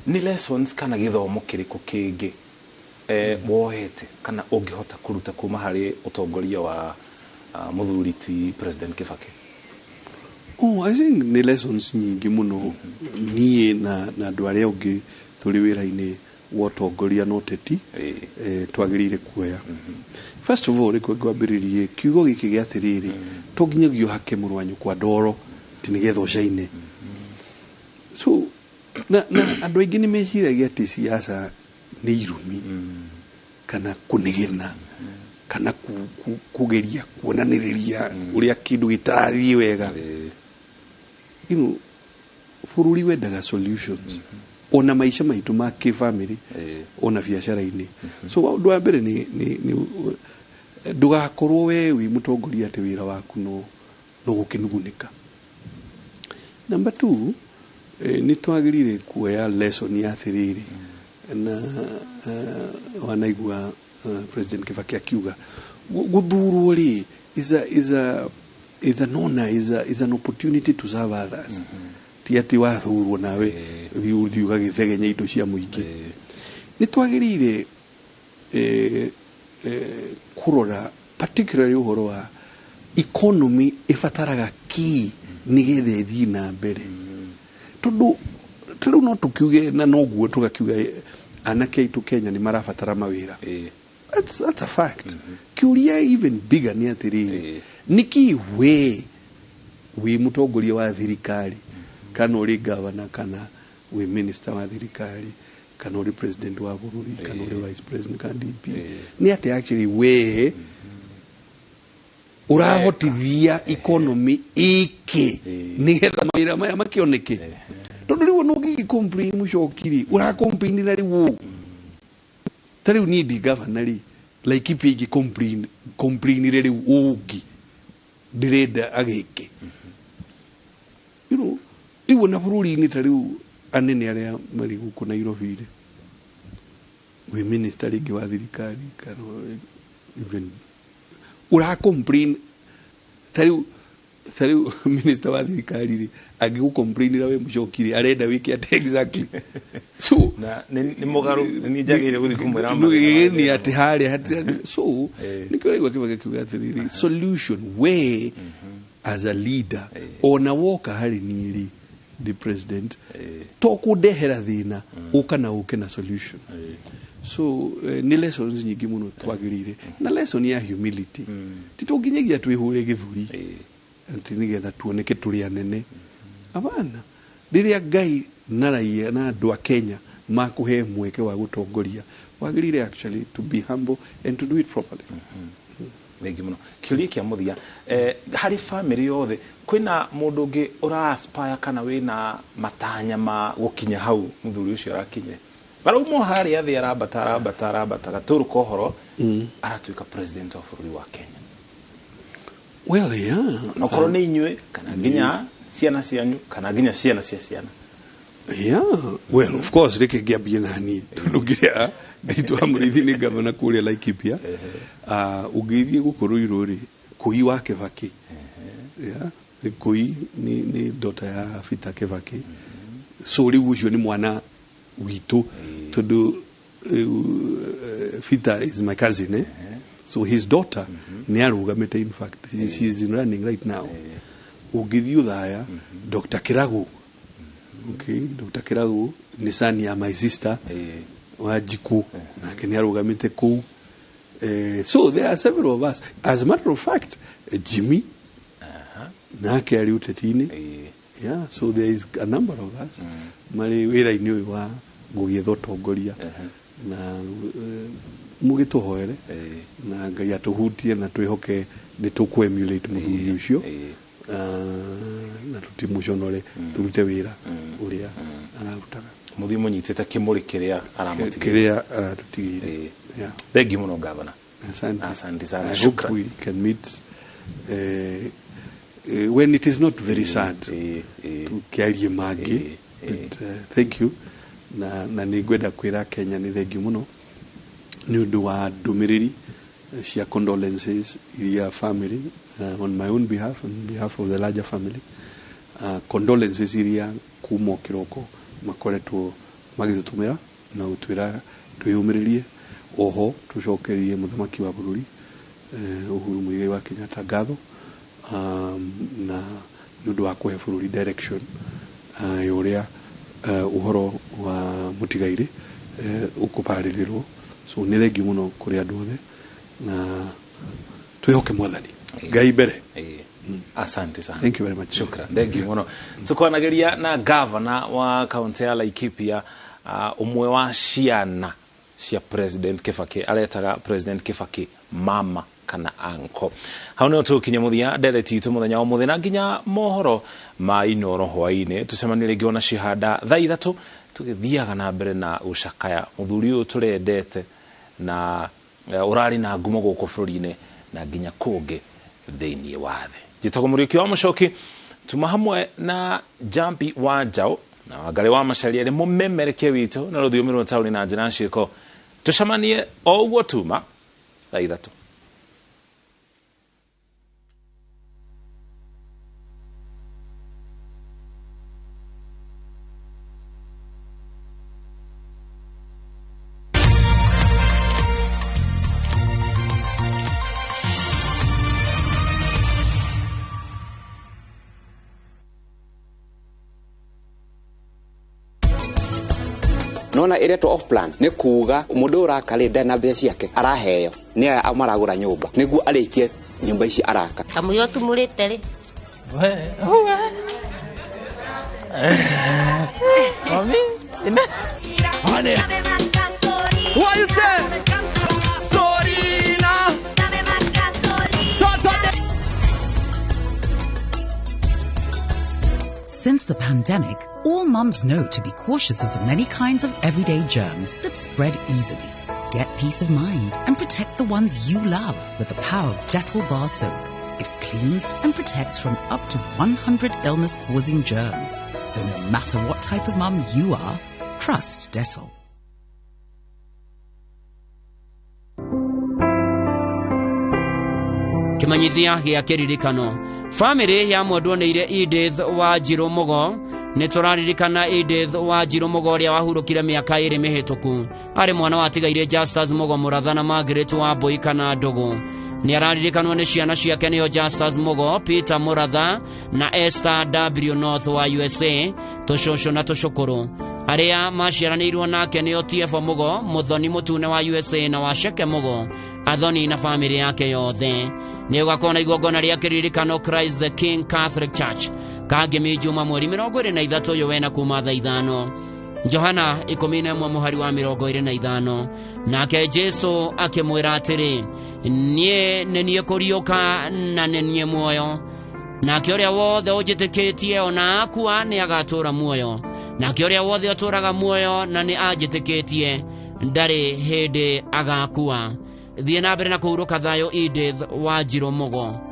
ni lessons kana githomo kiriko kingi wohete kana ungihota kuruta kuma hari utongoria wa muthuri ti president Kibaki I think ni lessons nyingi muno nie na andu aria ungi turi wira-ini wotongoria no teti twagirire kuoya first of all iko gwambiririe kiugo giki gia tiriri tuginyagio hake murwanyu kwa ndoro tinigetho shaine so na andu aingi ni meciragia ati siasa ni irumi kana kunigena kana kugeria kuonaniriria uria kindu gitathii wega bururi wendaga solutions ona maisha maitu ma family ona biashara-ini so ndu wa mbere ni ndugakorwo we wi mutongoria ati wira waku no gukinugunika number 2 ni twagirire kuoya lesson ya thiriri na wanaigua president Kibaki akiuga guthurwo ri is an opportunity to serve others tiati wathurwo nawe thiuga githegenya indo cia muingi ni twagirire kurora particularly uhoro wa economy ifataraga ki nigethe thi na mbere tondu no tukiuge na no guo tugakiuga anake itu Kenya ni marafatara mawira that's a fact kiuria even bigger ni atiriri niki we mutongoria wa thirikari kana uri governor kana we minister wa thirikari kana uri president wa bururi kana uri vice president kana DP ni ati actually we urahotithia economy iki nigetha mawira maya makioneke tondu riu no gi complain mushokiri ura complain na riu tari ni di governor like ipigi complain riu ugi direda ageke riu na bururi ni tariu anene aria mari guku Nairobi we minister ringi wa thirikari kana even ura complain tariu minister wa thirikari agigu complain ra we mushokiri arenda wiki at exactly so ni mugaru ni jagire guthi kumwira ni ati hari so nikore gwa Kibaki kiuga atiriri solution we as a leader ona woka hari niri the president tokudehera thina ukana ukena solution so ni lessons nyingi muno twagirire na lesson ya humility tituginyagia twihure githuri ati nigetha tuoneke turi anene abana riria Ngai na raia na andu a Kenya makuhe mweke wa gutongoria wagirire actually to be humble and to do it properly. Thengi muno kiuria kia muthia hari family yothe kwina mundu ungi ura aspire kana wina matanya ma gukinya hau muthuri ucio arakinye barumo hari athi arabata gaturu kohoro aratuika president of bururi wa Kenya. Well, yeah. Okoro ni inywe kana ginya ciana cianyu kana ginya ciana cia ciana. Yeah. Well, of course reke giambia nani tunugira nditu amurithi ni governor kuria Laikipia ugithie gukuru iruri kui wa Kibaki. Yeah. Kui ni daughter ya Fita Kibaki. So riu ucio ni mwana witu tondu Fita is my cousin . So his daughter ni arugamite in fact she is running right now. Ugithio thaya Dr. Kiragu. Okay, Dr. Kiragu ni son ya my sister Wajiku na keni arugamite ku. So there are several of us. As a matter of fact, Jimmy na kari utetini. Yeah, so there is a number of us. Mari wira inyo wa gugitho tongoria na mugituhoere na Ngai atuhutie na twihoke nituku emulate muthuri ucio na tutimuconore turute wira uria ararutaga muthi munyitite kimuri kiria tutigire. Thengi muno governor. Asante sana. I hope we can meet when it is not very sad tukiarie magi but thank you na nigwenda kwira Kenya ni thengi muno ni undu wa ndumiriri cia condolences iria family on my own behalf and behalf of the larger family condolences iria kumo kiroko makoretwo magithutumira na utwira twiyumiririe oho tucokerie muthamaki wa bururi Uhuru Mwai wa Kenyatta ngatho na nundu wa kuhe bururi direction uria uhoro wa mutigaire ukuparirirwo so ni thengi muno kuri andu othe na twihoke mwathani Ngai mbere. Asante sana. Thank you very much. Shukran. Thank you muno. Tukwanageria na governor wa county ya Laikipia umwe wa ciana cia president Kibaki aretaga president Kibaki mama kana anko. Hau no tukinya muthia ndereti itu muthenya wa muthina nginya mohoro ma Inooro Hwaini tucemanire ngiona cihanda thaa 3 tugithiaga na mbere na ucakaya muthuri uyu turendete na urari na ngumo guku bururi-ini na nginya kungi thiini wa thi. Jitagwo Muriuki wa Mucoki tuma hamwe na Jambi wa Njau na Wangari wa Macharia ri mumemerekia witu na ruthiumi rwa tauni na njira ciiko tucemanie o uguo tuma thaa 3. nona ireto off plan ne kuga mundu urakarinde na mbeca ciake araheo ni amaragura nyumba niguo arikie nyumba ici araka kamwiro tumurite ri mami ina honey what you say sorry na Since the pandemic, all mums know to be cautious of the many kinds of everyday germs that spread easily. Get peace of mind and protect the ones you love with the power of Dettol bar soap. It cleans and protects from up to 100 illness-causing germs. So no matter what type of mum you are, trust Dettol. Kimanyithia gia kiririkano family ya mwendoneire Edith wa Jiromogo nituraririkana Edith wa Jiromogo ria wahurukire miaka iri mihituku ari mwana watigaire Justus Mogo Muratha na Margaret wa Boika na Ndogo ni araririkanwo ni ciana ciake niyo Justus Mogo, Peter Muratha na Esther W North wa USA, tushosho na tushukuru aria maciaranirwo nake niyo TF Mogo, Muthoni Mutune wa USA na Washeke Mogo, athoni na family yake yothe. Ni ugakona igongona ria kiririkano Christ the King Catholic Church kagemi juma mweri 23 uyu wena kuma thaa 5 Johana 11 muhari wa 25 nake Jesu akimwira atiri nie kuriuka na nie muoyo nake uria wothe ujitikitie ona akua ni agatura muoyo nake uria wothe aturaga muoyo na ni ajitikitie ndari hede agakua. Thie na mbere na kuhuruka thayo Edith wa Jiromogo.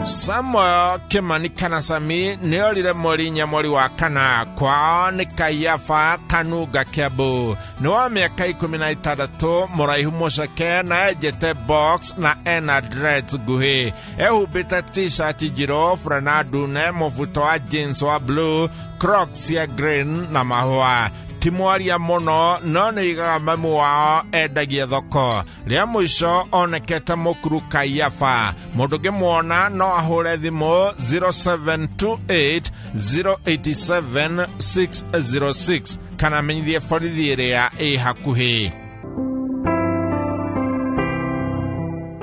Samuel Kimani Kanasami niorire morinya mori wa kana kwa ni Kayafa Kanuga Kebu ni wa miaka 16 muraihu muceke na ejete box na ena dreads guhi ehubite t-shirt jiro frana dune muvuto wa jeans wa blue crocs ya green na mahua timwaria mono no nigaga mamu wao endagia thoko ria mwisho onekete mukuru Kayafa mundu ngimwona no ahure thimu 0728 087 606 kana menyithie borithi iria i hakuhi.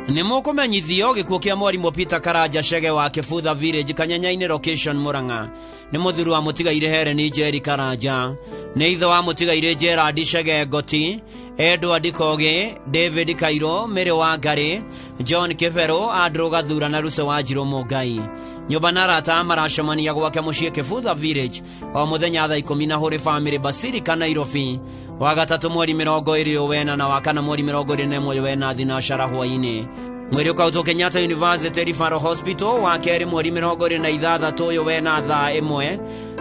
Ni mukumenyithio gikuo kia mwarimu Peter Karaja Shege wa Kibutha Village Kanyanyaine location Murang'a ni muthuru wa mutigaire Helen Njeri Karaja ni ithe wa mutigaire Gerard Shege Goti, Edward Koge, David Kairo, Mere wa Ngari, John Kivero, Andrew Gathura na Ruso wa Jiromo Ngai. Nyumba na arata maracemania gwake muciĩ Kibutha Village o muthenya thaa 10 huri family Basilica Nairobi wa gatatu mweri 20 na wakana mweri 21 wena thinashara hwaini. Mweri ukauto Kenyatta University Referral Hospital wa keri mweri 26 wena thaa 1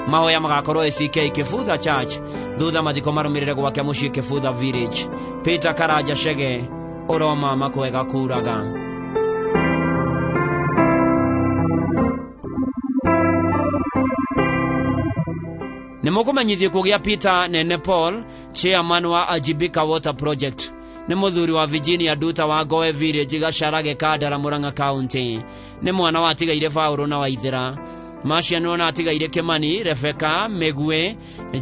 mahoya magakorwo ACK Kibutha Church thutha mathiko marumirire gwake muciĩ Kibutha Village. Peter Karaja Shege uroma makwega kuraga. Nimukumenyithie kugia Peter Nene Paul, chairman wa Ajibika Water Project. Ni muthuri wa Virginia Duta wa Goe Village Gasharage Kadara Murang'a County. Ni mwana wa tigaire Fauro na Waithira. Maciano na tigaire Kimani, Rebecca, Megwe,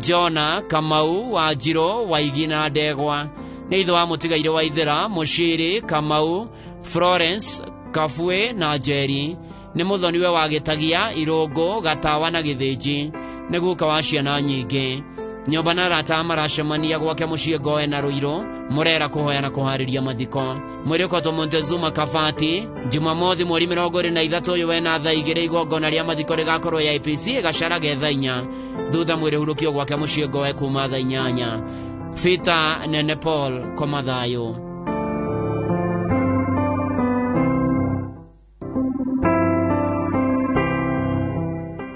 Jona, Kamau, Wajiro, Waigina Ndegwa. Ni ithe wa mutigaire Waithira, Mushiri, Kamau, Florence, Kafue na Jerry. Ni muthoniwe wa Gitagia, Irogo, Gatawa na Githiji. Neguka wa ciana nyingi. Nyumba na arata maracemania gwake muciĩ Goe na Ruiro murera kuhoya na kuhariria mathiko. Mweri ukoto Montezuma Kabati Jumamothi mweri 23 uyu wena thaa 2 igongona ria mathiko rigakorwo ya IPC Gasharage thaa 4 thutha mweri hurukio gwake muciĩ Goe kuma thaa 8. Peter Nene Paul komathayo.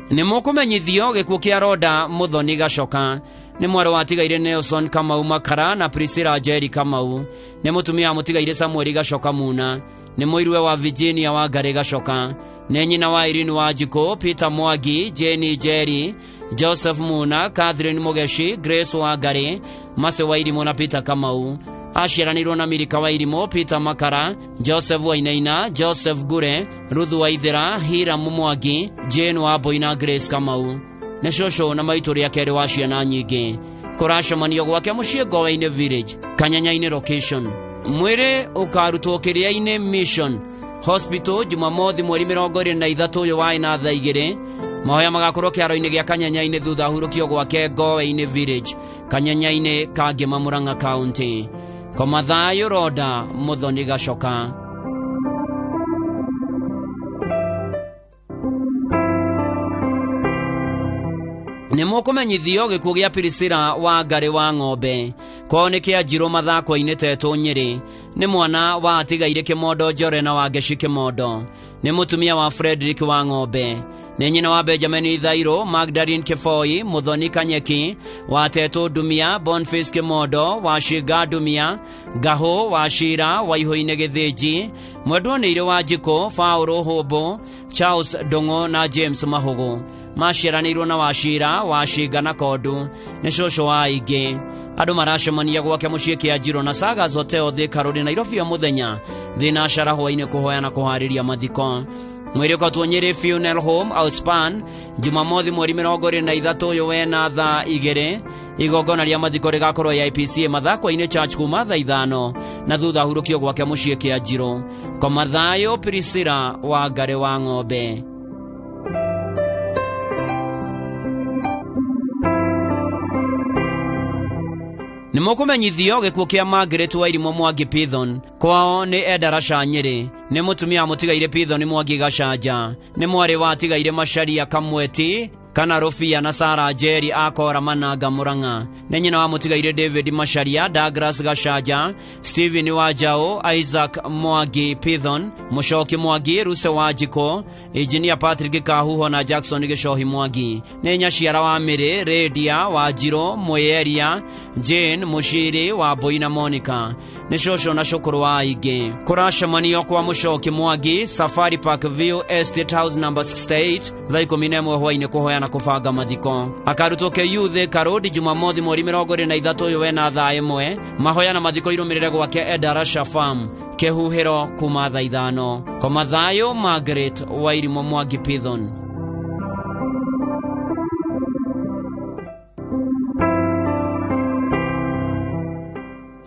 Ni mukumenyithio gikuo kia Roda Muthoni Gacoka ni mwaro wa tigaire Nelson Kamau Makara na Priscilla Jerry Kamau ni mutumia mutigaire Samuel Gacoka Muna ni muirwe wa Virginia wa Ngari Gacoka ni nyina wa Irene Wajiko, Peter Mwagi, Jenny Jerry, Joseph Muna, Catherine Mugeshi, Grace wa Ngari, Mase wa Irimo na Peter Kamau. Aciaranirwo na Mirika wa Irimo, Peter Makara, Joseph Wainaina, Joseph Gure, Ruthu Waithira, Hira Mumwagi, Jane wa Boina, Grace Kamau. Ni cũcũ na maitũ rĩa kerĩ wa ciana nyingĩ kũracemanio gwake muciĩ Goe Village Kanyanyaine location. Mwĩrĩ ũkarutwo Kĩrĩa-inĩ Mission Hospital Jumamothi mweri 23 uyu wa ina thaa 2. Mahoya magakorwo kĩharo-inĩ gĩa Kanyanyaine thutha hurũkio gwake Goe Village Kanyanyaine Kangĩma Murang'a County. Komathayo Roda Muthoni Gacoka. nä må kå menyithio gä kuo gä a Pirisira wa Ngari wa Ng'ombe kwao nä kä anjirå mathako-inä tetå Nyeri nä mwana wa Atigaire Kimondo Njore na wa Ngeci Kimondo nä må tumia wa Frederick wa Ng'ombe nä nyina wa Benjamin Ithairå Magdalene Kiboi Muthoni Kanyeki wa Tetå Ndumia Boniface Kimondo wa Shinga Ndumia Ngahå wa Shira wa Ihå-inä Gĩthĩnji Mwendwa Nĩirĩ wa Njikũ Faũrũ Hũmbũ Charles Ndũng'ũ na James Mahũgũ maciaranĩirwo na Wachira wa Shinga na Kondu nĩ cũcũ wa aingĩ andũ maracemania gwake mũciĩ Kĩanjĩrũ na Sagas Hotel Thika Road Nairobi o mũthenya thinacara hwainĩ kũhoya na kũharĩria mathiko mwĩrĩ ũkatwo Nyeri Funeral Home Outspan Jumamothi mweri 23 ũyũ wena thaa 2 igongona rĩa mathiko rĩgakorwo ya IPCA mathako-inĩ church kuma thaa 5 na thutha hurũkio gwake mũciĩ Kĩanjĩrũ koma thayũ Pirisira wa Ngari wa Ng'ombe. nĩ mũkũmenyithio gĩkuũ kĩa Margaret Wairimu Mwangi Pithon kwao nĩ Endaraca Nyeri nĩ mũtumia mũtigaire Pithon Mwangi Gacanja nĩ mwarĩ wa Atigaire Macharia Kamweti kana Rũbia na Sarah Njeri akora Mananga Mũrang'a nĩ nyina wa mũtigaire David Macharia Douglas Gacanja Stephen Wanjaũ Isaac Mwangi Pithon Mũcoki Mwangi Ruse wa Njikũ Engineer Patrick Kahuho na Jackson Gĩcohi Mwangi nĩ nyaciara wa Mĩrĩ Redia wa Njirũ Mwĩyeria Jane Mũciri wa Mbũi na Monica nĩ cũcũ na cũkũrũ wa aingĩ kũracemanio kwa Mũcoki Mwangi Safari Park View Estate House number 68 thaa 11 hwainĩ kũhoya na kũbanga mathiko akarutwo KU Thika Road Jumamothi mweri 23 ũyũ wena thaa 1 mahoya na mathiko irũmĩrĩre gwake Endaraca Farm Kĩhuhĩro kuma thaa 5 koma thayũ Margaret Wairimu Mwangi Pithon.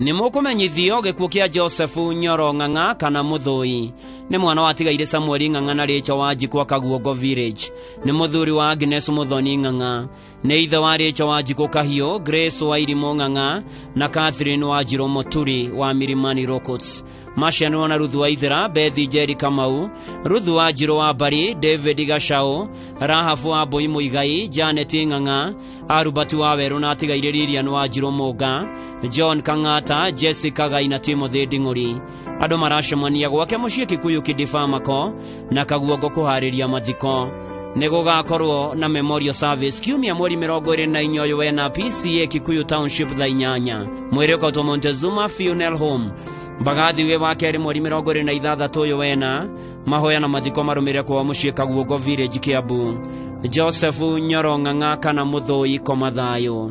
nĩ mũkũmenyithio gĩkuũ kĩa Joseph Nyoro Ng'ang'a kana Mũthũi nĩ mwana wa Atigaire Samuel Ng'ang'a na Rĩcho wa Njikũ Kaguongo Village nĩ mũthuri wa Agnes Muthoni Ng'ang'a nĩ ithe wa Rĩcho wa Njikũ Kahiũ Grace Wairimu Ng'ang'a na Catherine wa Njirũ Mũturi wa Milimani Rockets macianĩrwo na Ruthu wa Ithera Bethi Njeri Kamau Ruthu wa Njirũ wa Mbari David Gacaũ Rahabu wa Mbũi Mũigai Janet Ng'ang'a Arubati wa Werũ na Atigaire Lilian wa Njirũ Mũnga John Kang'ata Jessica Gai na Timothy Nding'ũri andũ maracemania gwake mũciĩ Kikuyu Kidifamako na Kaguongo kũharĩria mathiko nĩ gũgakorwo na memorial service kiumia mweri 24 ũyũ wena PCA Kikuyu Township thaa 8 mwĩrĩ ũkautwo Montezuma Funeral Home Mbagathi wa kerĩ mweri 26 ũyũ wena mahoya na mathiko marũmĩrĩre kwa mũciĩ Kaguongo Village Kiambu Joseph Nyoro Ng'ang'a kana Mũthũi koma thayũ.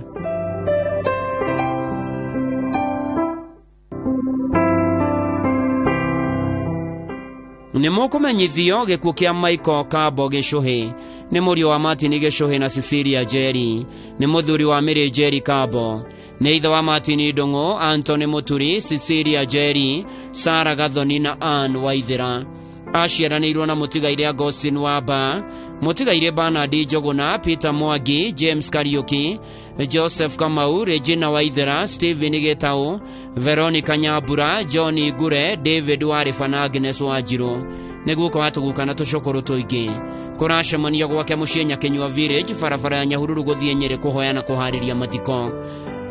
nĩ mũkũmenyithio gĩkuũ kĩa Michael Kabo Gĩcũhĩ nĩ mũriũ wa Martin Gĩcũhĩ na Cecilia Njeri nĩ mũthuri wa Mĩrĩ Njeri Kabo nĩ ithe wa Martin Ndũng'ũ Anthony Mũturi Cecilia Njeri Sarah Gathoni na Ann Waithĩra aciaranĩirwo na mũtigaire Agustin Wamba mũtigaire Bernard Njũgũna Peter Mwangi James Kariuki Joseph Kamau Regina Waithĩra Stephen Gĩtaũ Veronica Nyambura John Igure David Wariba na Agnes Wanjirũ nĩguo kwatũguka na tũcũkũrũ tũingĩ kũracemania gwake mũciĩ Nyakenyua Village barabara ya Nyahururu gũthiĩ Nyeri kũhoya na kũharĩria mathiko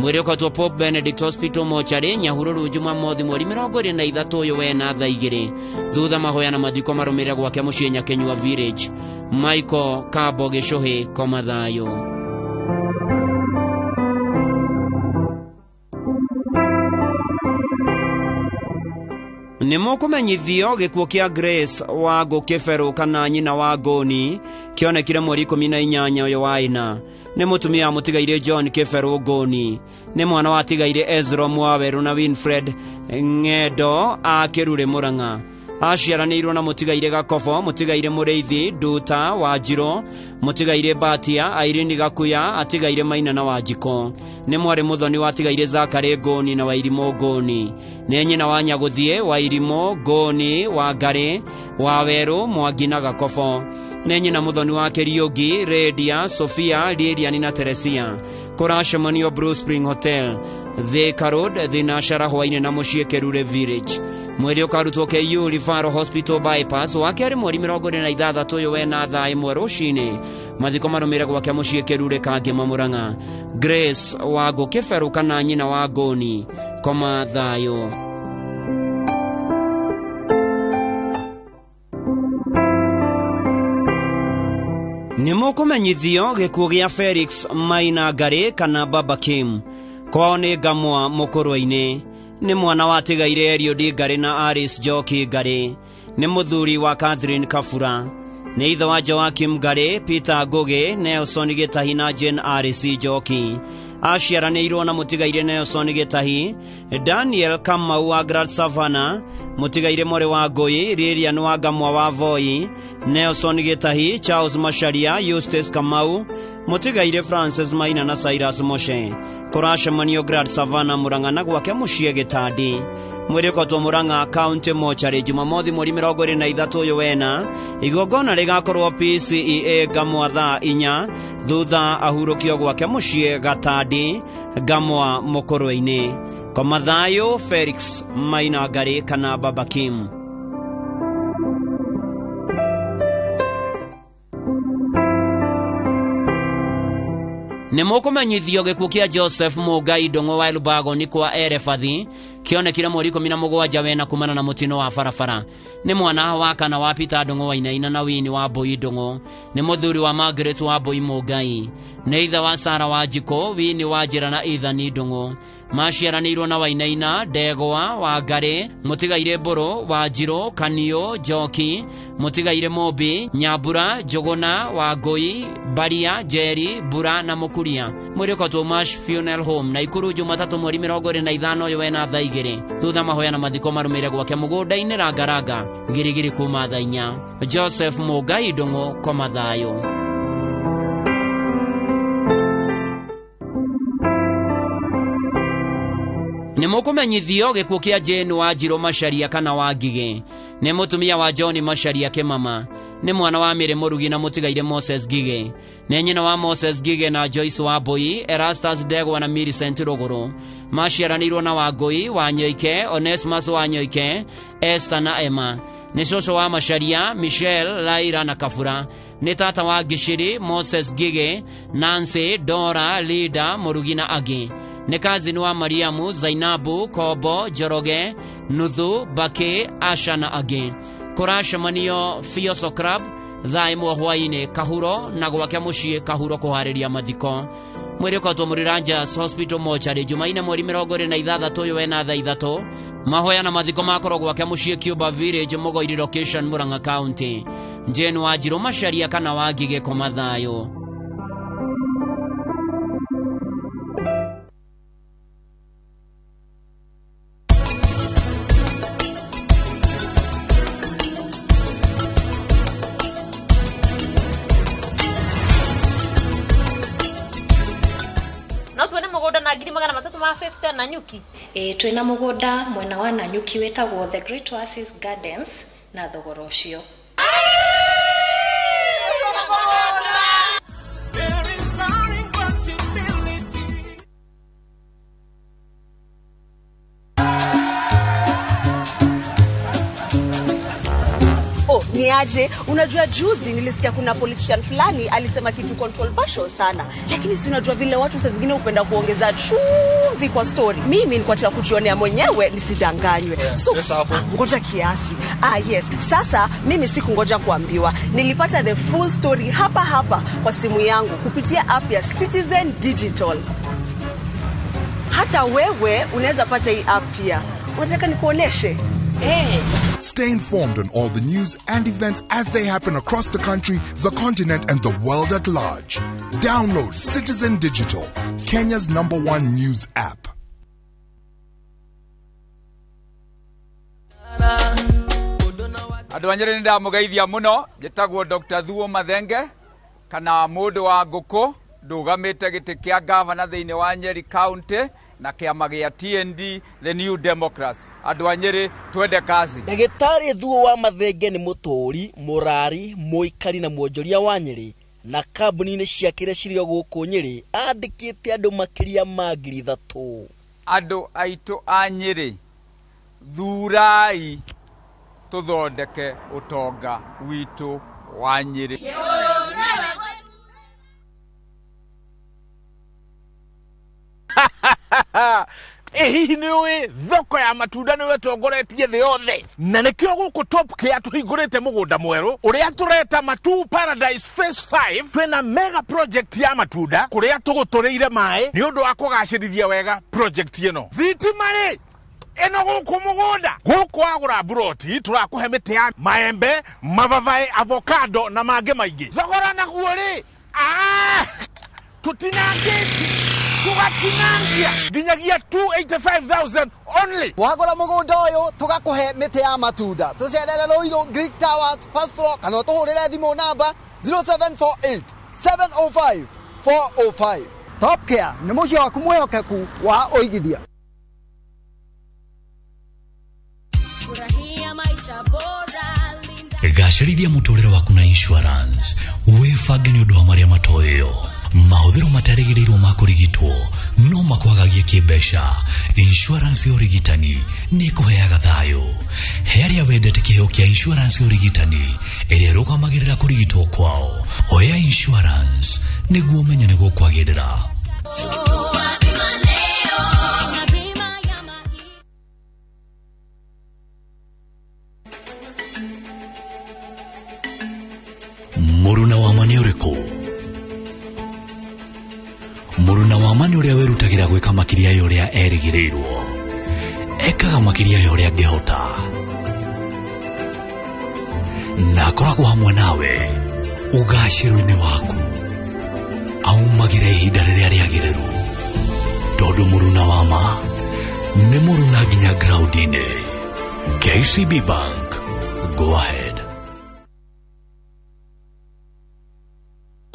mwĩrĩ ũkatwo Pope Benedict Hospital Mochari Nyahururu Jumamothi mweri 23 ũyũ wena thaa 2 thutha mahoya na mathiko marũmĩrĩre gwake mũciĩ Nyakenyua Village. Michael Kabo Gĩcũhĩ koma thayũ. nĩ mũkũmenyithio gĩkuũ kĩa Grace wa Ngũkĩberũ kana nyina wa Ngũni kĩonekire mweri 18 ũyũ wa ĩna nĩ mũtumia mũtigaire John Kĩberũ Ngũni nĩ mwana wa Atigaire Ezra Mwawerũ na Winfred Ng'endo a Kĩrure Mũrang'a aciaranĩirwo na mũtigaire Gakobo mũtigaire Mũrĩithi Nduta wa Njirũ mũtigaire Batia Irene Gakuya Atigaire Maina na Wanjikũ nĩ mwarĩ Mũthoni wa Atigaire Zakari Ngũni na Wairimũ Ngũni nĩ nyina wa Nyagũthiĩ Wairimũ Ngũni wa Ngari wa Werũ Mwangi na Gakobo nĩ nyina Mũthoni wa Kĩriũngi Redia Sophia Lilian na Teresia kũracemanio Blue Spring Hotel Thika Road thinacara hwainĩ na mũciĩ Kĩrure Village mwĩrĩ ũkarutwo KU Referral Hospital Bypass wa kerĩ mweri 26 ũyũ wena thaa 1 rũcinĩ mathiko marumire gwake mucii Kirure Kangima Murang'a. Grace Wago Kiberu kana nyina wa Ngoni, koma thayo. Nimukumenyithio gikuo gia Felix Maina Ngari kana Baba Kim kwao ni Ngamwa Mukurwa-ini. Ni mwana wa tigaire Eliud Ngari na Alice Njoki Ngari. Ni muthuri wa Catherine Kafura. Ni ithe wa Joakim Ngari, Peter Ngugi, Nelson Gitahi na Jane Alice Njoki. Aciaranĩirwo na mutigaire Nelson Gitahi, Daniel Kamau wa Grand Savannah, mutigaire More wa Ngui, Lilian wa Ngamwa wa Voi, Nelson Gitahi, Charles Masharia, Eustace Kamau, mutigaire Francis Maina na Cyrus Moshe. Kuracemanio Grand Savannah Murang'a na gwake mucii Gitandi. Mwirikotwo Murang'a County Mortuary Jumamothi mweri 23 uyu wena. Igongona rigakorwo PCEA Ngamwa thaa 4 thutha ahurukio gwake mucii Gatandi Ngamwa Mukurwa-ini. Koma thayo. Felix Maina Ngari kana Baba Kim. Nimukumenyithio gikuo kia Joseph Mugai Ndung'u wa Elbago ni kwa Erefathi kionekire mweri 17 wena kumana na mutino wa barabara. Ni mwana wa kana wa Peter Ndung'u Wainaina na Wini wa Mbui Ndung'u. Ni muthuri wa Margaret wa Mbui Mugai. Ni ithe wa Sara wa Njiko, Wini wa Njira na Ithani Ndung'u. Maciaranĩirwo na Wainaina, Ndegwa wa Ngari, mutigaire Mburu wa Njiro, Kanio, Njoki, mutigaire Mombi, Nyambura, Njuguna wa Ngui, Baria, Njeri, Mbura na Mukuria. Mwirikotwo Mash Funeral Home Naikuru Jumatatu mweri 25 uyu wena thaa 2 thutha mahoya na mathiko marumire gwake mugunda-ini Rangaranga Girigiri kuma thaa 4. Joseph Mugai Ndung'u, koma thayo. Nimukumenyithio gikuo kia Jane wa Njiro Masharia kana wa Ngige. Ni mutumia wa John Masharia Kimama. Ni mwana wa Miri Murugi na mutigaire Moses Ngige. Ni nyina wa Moses Ngige na Joyce wa Mbui, Erastus Ndegwa na Millicent Ruguru. Maciaranĩirwo na Wangui wa Nyoike, Onesmus wa Nyoike, Esther na Emma. Ni coco wa Masharia, Michelle, Laira na Kafura. Ni tata wa Gishiri, Moses Ngige, Nancy, Dora, Lida, Murugi na Agi. Ni kazini wa Mariamu, Zainabu, Kobo, Joroge, Nuthu, Bake, Asha na Agi. Kuracemanio Fioso Club thaa 1 hwaini Kahuro na gwake mucii Kahuro kuhariria mathiko. Mwirikotwo Muriranjas Hospital Mortuary Jumaine mweri 26 uyu wena thaa 3. Mahoya na mathiko makorwo gwake mucii Cuba Village Mugoiri Location Murang'a County. Jane wa Njiro Masharia kana wa Ngige, koma thayo. Na ngiri 350 na Nyuki. Twina mugunda mwena wa Nanyuki wetagwo The Great Oasis Gardens na thogoro ucio. Ni aje, unajua juzi nilisikia kuna politician fulani alisema kitu controversial sana, lakini si unajua vile watu saa zingine upenda kuongeza chumvi kwa story. Mimi nilikuwa nataka kujionea mwenyewe nisidanganywe. So ngoja kiasi. Yes, sasa mimi sikungoja kuambiwa. Nilipata the full story hapa kwa simu yangu kupitia app ya Citizen Digital. Hata wewe unaweza pata hii app pia. Unataka nikuoneshe? Stay informed on all the news and events as they happen across the country, the continent, and the world at large. Download Citizen Digital, Kenya's #1 news app. Andu anyere ndamugeithia muno, njitagwo Dr. Thuo Mathenge kana mundu wa nguku, ndugamite giti kia governor thiini wa Nyeri County na kiama gia TND the New Democrats. Andu anyere twende kazi. Ndagitari Thuo wa Mathenge ni muturi, murari, muikari na muonjoria wa Nyeri na kambuni-ini ciakire cirio guku Nyeri andikite andu makiria ma 3,000. Andu aitu a Nyeri, thurai tuthondeke utonga witu wa Nyeri. hihi niwe thoko ya matunda niwe tongoretie thi yothe na nikio guku top kia tuhingurite mugunda mweru uria tureta Matu Paradise Phase 5 twina mega project ya matunda kuria tugutureire mai ni undu wa kugacirithia wega project ino thitimari eno guku mugunda guku agura broti turakuhe miti ya maembe mavavai avocado na mange maingi thogora naguo ri tutinangiti tugatinangia dinyagia 285,000 only wagora mugunda uyu tugakuhe miti ya matunda tucerere Ruiru Greek Towers first floor kana tuhurire thimu namba 0748 705 405 Top Care ni mucio waku mwehokeku wa uigithia. Gacĩrithia mũtũũrĩre waku na insurance wĩbange nĩ ũndũ wa marĩa matoyo mahũthĩro matarĩgĩrĩirwo ma kũrigitwo no makwagagie kĩmbeca. Insurance ya ũrigitani nĩ ĩkũheaga thayũ. He arĩa wendete kĩheo kĩa insurance ya ũrigitani ĩrĩa ĩrũgamagĩrĩra kũrigitwo kwao. Oya insurance nĩguo ũmenye nĩ gũkwagĩrĩra. Muruna wa mani ũrĩkũ? Muruna wa mani ũrĩa wĩrutagĩra gwĩka makĩria ya ũrĩa erĩgĩrĩirwo. Ekaga makĩria ya ũrĩa angĩhota. Na akoragwo hamwe nawe ũgacĩru-inĩ waku. Aumagĩra ihinda rĩrĩa rĩagĩrĩru. Tondũ muruna wa ma nĩ muruna nginya ground-inĩ. KCB Bank. Go ahead.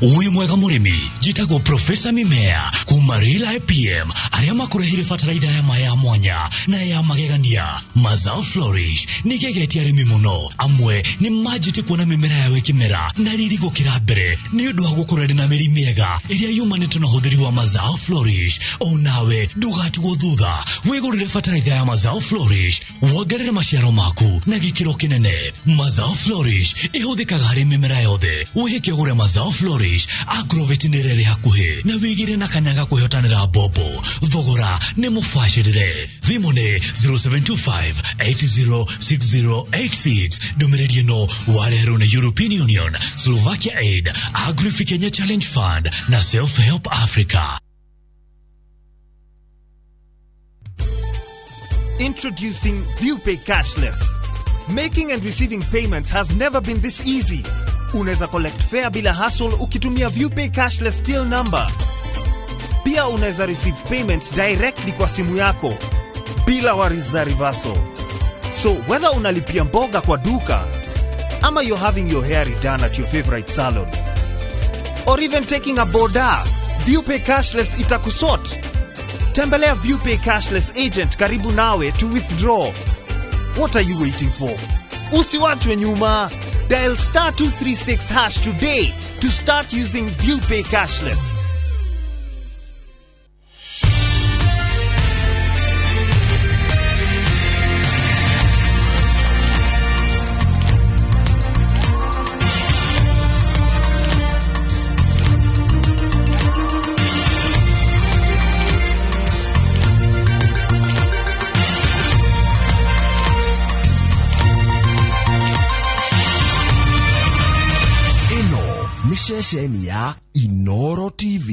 Uwe mwega murimi jitagwo Professor Mimea kuma Real IPM aria makurehire fatalaitha ya maya mwanya na ya magegania Mazao Flourish nigegetia arimi muno amwe ni majite kuona mimera yawe kimera na riri gukira mbere ni undu wa gukurere na meri mega iria yumanite na huthiri wa Mazao Flourish onawe ndugatigwo thutha wigurire fatalaitha ya Mazao Flourish wongerere maciaro maku na gikiro kinene. Mazao Flourish ihuthikaga hari mimera yothe wihike ugure Mazao Flourish agrovetinere hakuhe na wigire na kanyaga kuhotanira bobo thogora ne mufashirire thimone 0725806086 domeredi no warero na European Union, Slovakia Aid, Agri Kenya Challenge Fund na Self Help Africa. Introducing ViewPay Cashless. Making and receiving payments has never been this easy. Unaweza collect fare bila hassle ukitumia ViewPay Cashless till number. Pia unaweza receive payments directly kwa simu yako bila worries za reversal. So whether unalipia mboga kwa duka ama you're having your hair redone at your favorite salon or even taking a boda, ViewPay Cashless itakusort. Tembelea ViewPay Cashless agent karibu nawe to withdraw. What are you waiting for? Usiwachwe nyuma. Dial *236# today to start using ViewPay Cashless. Shesheni ya Inooro TV.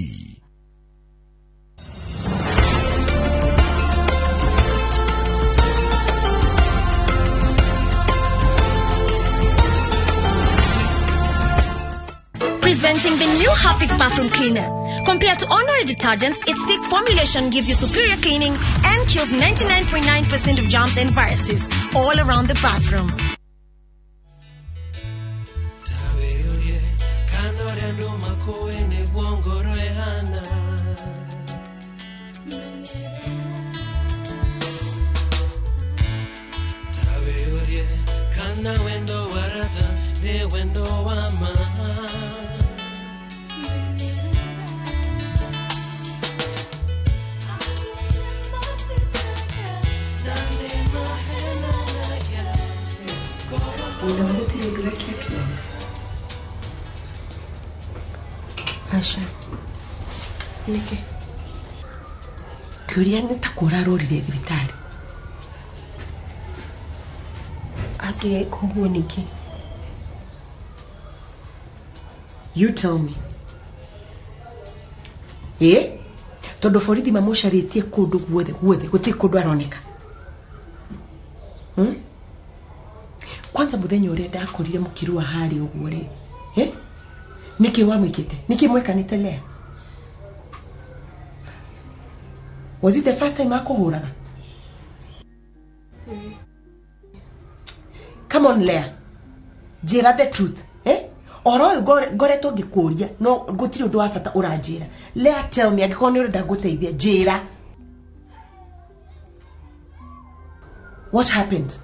Presenting the new Harpic bathroom cleaner. Compared to ordinary detergents, its thick formulation gives you superior cleaning and kills 99.9% of germs and viruses all around the bathroom. Asha, niki Kuria nita kurarorire thibitari. Ake kuguo niki. You tell me. Todo borithi mamucaritie kundu guothe guti kundu aroneka. Kwanza muthenya uria ndakorire mukiru wa hari uguo ri. Niki wamwikite? Niki mwekanite Lea? Was it the first time akuhuraga? Come on Lea. Jira the truth. Oro goretwo ngikuria no gutiri undu wa bata uranjira. Lea, tell me agiko ni urenda guteithia jira. What happened?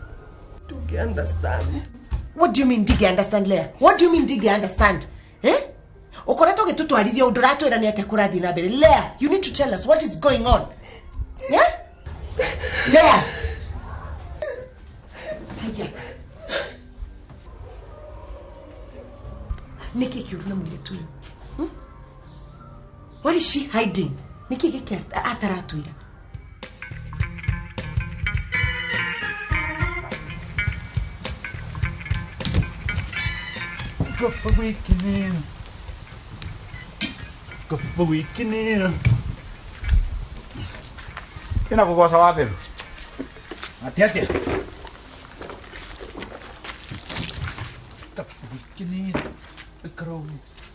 Don't you understand? What do you mean, dig understand, Lea? What do you mean, dig understand? Ukoretwo gitutwarithia undu ratwira ni ate kurathi na mbere. Lea, you need to tell us what is going on. Yeah? Lea. Niki kiuruna mwiretu uyu. What is she hiding? Niki giki ataratuira. Go for weekend. Go for weekend. Kena kukosa wapi? Ati. Go for weekend. Ikro.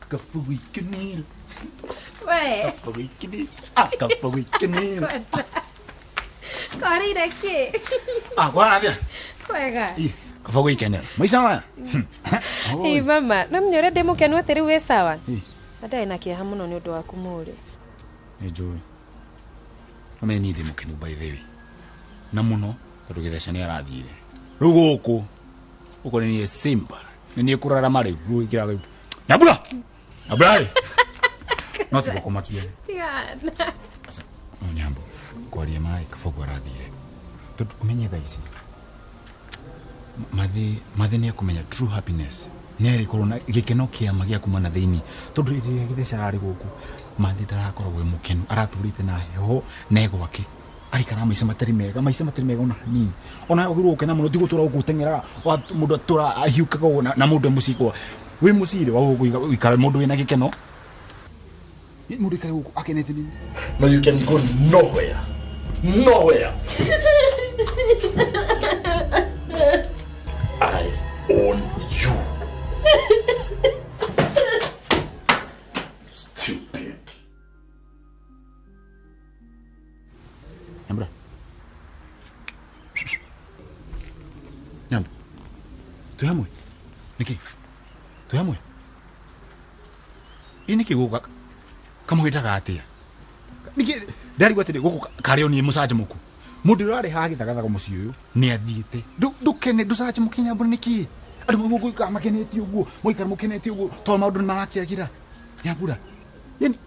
Go for weekend. We. Go for weekend. Go for weekend. Korire ki? Kwa atia. Kwega. Go for weekend. Maisawa. Mama, namnyore demo kenu ateri we sawa. Adai na kia hamuno ni undu waku muri. Njui. Ameni demo kenu by the way. Na muno tugithesha ni arathire. Ruguku. Uko ni simple. Ni kurara mari ruikira. Nyabura. Nyabura. No te kumakia. Tiana. Asa. No nyambo. Kwaria mai kafogo arathire. Tumenye thaisi. Mathi ni kumenya true happiness. Neri korona gikeno kia magia kumana thiini. Tondu iri githesha ari guku. Mathi ndarakorwo we mukenu. Araturite na heho nego wake. Arikara maisha matari mega ona nini. Ona uguru ukena muno tigutura ugutengera wa mundu tura ahiukaga na mundu musiko. We musire wa ukara mundu wina gikeno. Mundu kai guku akenete nini. No, you can go nowhere. Nowhere. I own you. Stupid. Nyambura. Nyambu. Tuhamwe. Niki. Tuhamwe. Iniki guka. Kama witaga atia. Niki ndari gwatire guku kario ni musaje muku. Mundu rari ha githagathaga muci uyu ni athiite. Ndukene ndusaje mukinya mbura niki. Andu mugu ka makeneti uguo. Muikara mukeneti uguo. To maundu marakiagira. Nyambura. Yani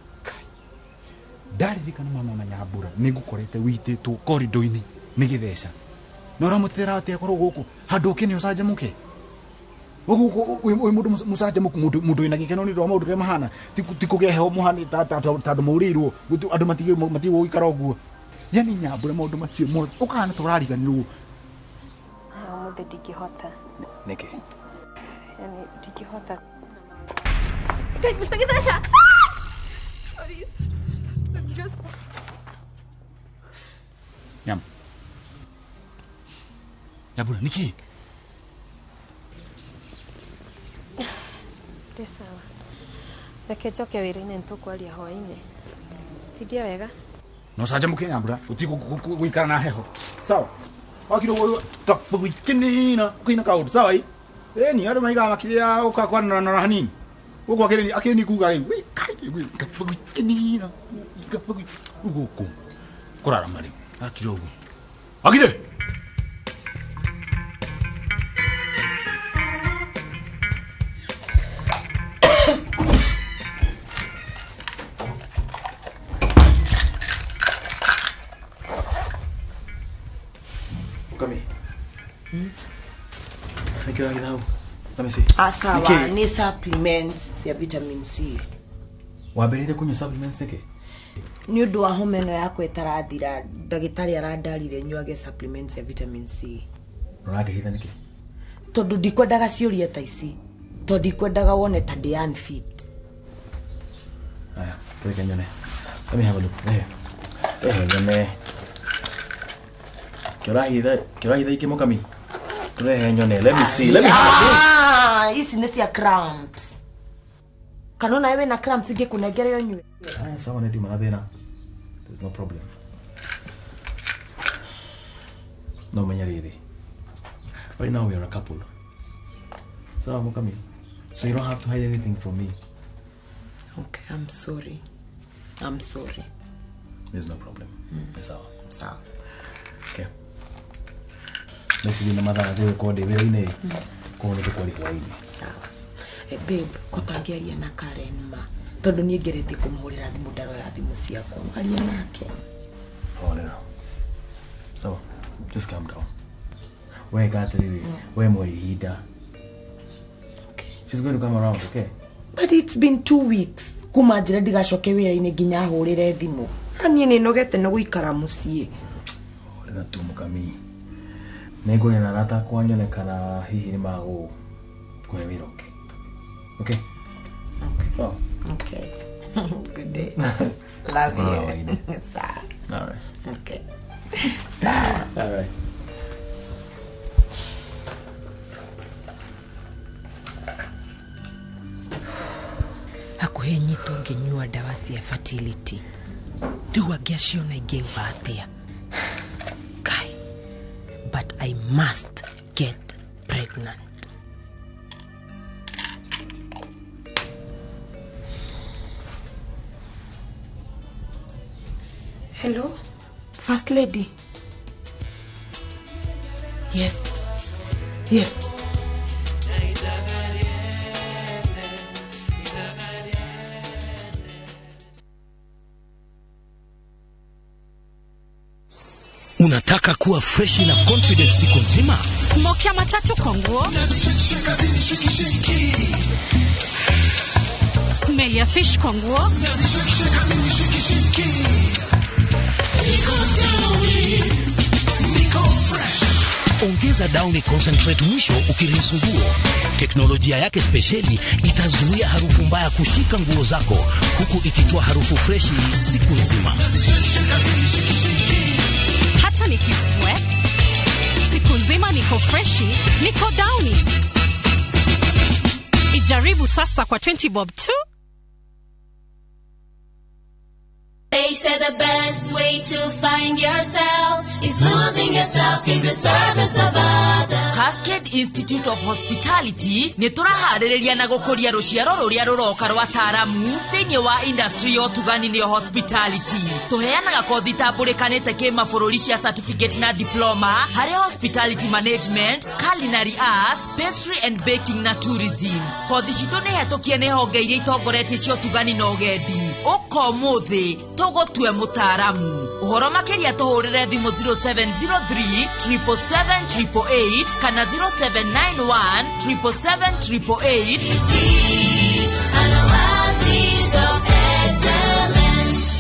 ndari thikana mama na Nyambura nigukorete wititwo korido-ini ni githesha. No ramutira atia korwo guku handu ukene usaje muke. Guku we mundu musaje muku mundu ina gikeno ni ro maundu re mahana. Tikuge heho muhani tatu murirwo. Andu matigo ikara uguo. Yani Nyambura maundu macio mo ukana turariganirwo. Muthe ndingihota. Niki. Yani ndingihota. Githesha. Sorry. Just Nyambura niki. Sawa. Reke njoke wira-ini ntukwaria hwaini. Tidia wega. No saje muke Nyambura utiku gwikara na heho. Sawa. Wakiro wo tafuikinina ukina kaundu sawa i. Ni aro maiga makiria ukakwana na hanini. Uko akeni kuga ri. We kai kafuikinina. Kafuik uguku. Kurara mari. Akiro ugu. Akide. Let me see. Asawa ni supplements ya vitamin C. Waberire kunywa supplements neke? Ni undu wa homa ino yakwa itarathira, ndagitari arandarire nyuage supplements ya vitamin C. Uragihitha niki? Tondu ndikwendaga ciuria ta ici. Tondu ndikwendaga wone ta ndi unfit. Aya, tureke nyone. Let me have a look. Nyone. Kirahitha iki mukami. Turehe nyone. Let me see. Let me have a look. Isi ni cia cramps. Kanona wewe na cramps inge kunegere yo nywe. Aya, sawa ndio manathina. There's no problem. No manyariri. Right now we are a couple. So mukami. So you don't have to hide anything from me. Okay, I'm sorry. I'm sorry. There's no problem. Sawa. Sawa. Okay. Next week na madhara zewe kode wewe ine. Kwa nini kwa Hwaini? Sawa. Babe, kotangeria na Karen ma. Tondu ni ngerete kumuhurira thimu ndaro ya thimu ciakwa. Aria nake. Hold it down. So, just calm down. Wewe kateriri, wewe moihida. Okay. She's going to come around, okay? But it's been 2 weeks. Kumajira ndigacoke wira-ini nginya hurire thimu. Ani ni nogete no guikara mucii. Ora tu mukami. Nego na rata kwanyone kana hihi ni mago kwa wira, okay? Okay. Okay. Oh. Okay. Good day. Love you. Sawa. All right. Okay. Sawa. All right. Hakuhe nyito ngenyua dawa cia fertility. Riu angiaciona ingeuga atia. Kai. But I must get pregnant. Hello? First lady? Yes. Yes. Unataka kuwa fresh na confident siku nzima? Smoke ya matatu kwa nguo. Smell ya fish kwa nguo. Ongeza Downy concentrate mwisho ukirinsu nguo. Teknolojia yake speciali itazuia harufu mbaya kushika nguo zako huku ikitoa harufu freshi siku nzima. Hata nikisweat siku nzima niko freshi, niko Downy. Ijaribu sasa kwa 20 bob tu. They say the best way to find yourself is losing yourself in the service of others. Cascade Institute of Hospitality ni turaharĩrĩria na gũkũria rũciaro rũrĩa rũroka rwa ataaramu thĩinĩ wa industry ya ũtugani nĩ hospitality. Tũheanaga kothi tambũrĩkanĩte kĩmabũrũri cia certificate na diploma harĩ hospitality management, culinary arts, pastry and baking na tourism. Kothi citũ nĩ hetũkie nĩ honge iria itongoretie cia ũtugani na ũgendi. Ũkomũthĩ tũgũtue mũtaaramu. Ũhoro makĩria tũhũrĩre thimũ 0703 777 kana 0791 777 and oases of excellence.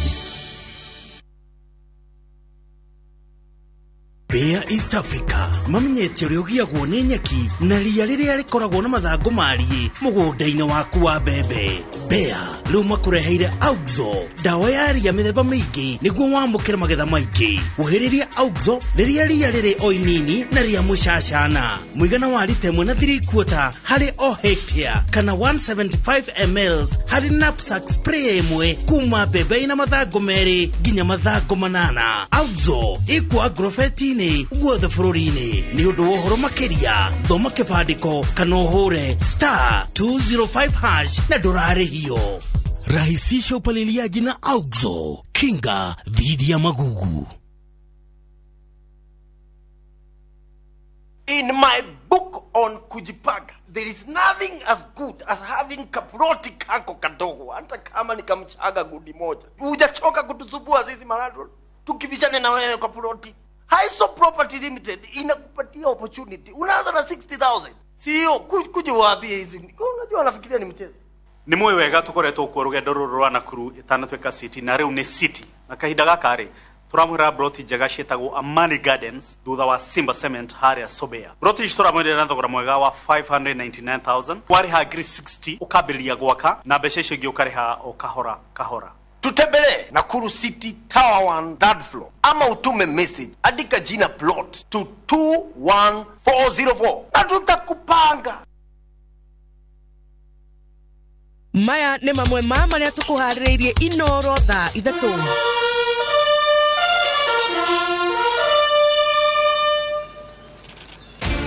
Bea East Africa mamenyete ũrĩa ũgiagwo nĩ nyeki na ria rĩrĩa rĩkoragwo na mathangũ mariĩ mũgũnda-inĩ waku wa mbembe. Bea rĩu makũreheire Auxo, ndawa ya ria mĩthemba mĩingĩ nĩguo wamũkĩre magetha maingĩ. Ũhĩrĩria Auxo rĩrĩa ria rĩrĩ o inini na ria mũcacana. Mũigana wa lita 1.75 harĩ o hectare kana 175 ml harĩ knapsack spray ĩmwe kuma mbembe ina mathangũ merĩ nginya mathangũ manana. Auxo ĩkwo agrofeti-inĩ guothe bũrũri-inĩ. Nĩ ũndũ wa ũhoro makĩria thoma kĩbandĩko kana ũhũre *205# na ndũrarĩhio. Rahisisha upaliliaji na Auxo, kinga dhidi ya magugu. In my book on kujipanga, there is nothing as good as having kaploti kako kadogo, hata kama ni kamchaga gudi moja. Hujachoka kutusubua sisi malandro, tukibishane na wewe kwa ploti. Haiso Property Limited inakupatia opportunity. Unaanza na 60,000. Sio kuja waambie hizi. Unajua wanafikiria ni mchezo. ni mwe wega tukoretwo ku rugendo ruru rwa Nakuru itanatweka city na riu ni city na kahinda gaka ri turamwira broti njega cietagwo Amani Gardens thutha wa Simba Cement haria Sobea. Broti ici turamwira na thogora mwega wa 599,000 wari ha 60 ukambiriria gwaka na mbeca icio ingi ukariha o kahora kahora. Tutembele Nakuru City Tower 1 third floor ama utume message andika jina plot to 21404 na tutakupanga. Maya nĩ mamwe ma marĩa tũkũharĩrĩirie Inooro thaa 3.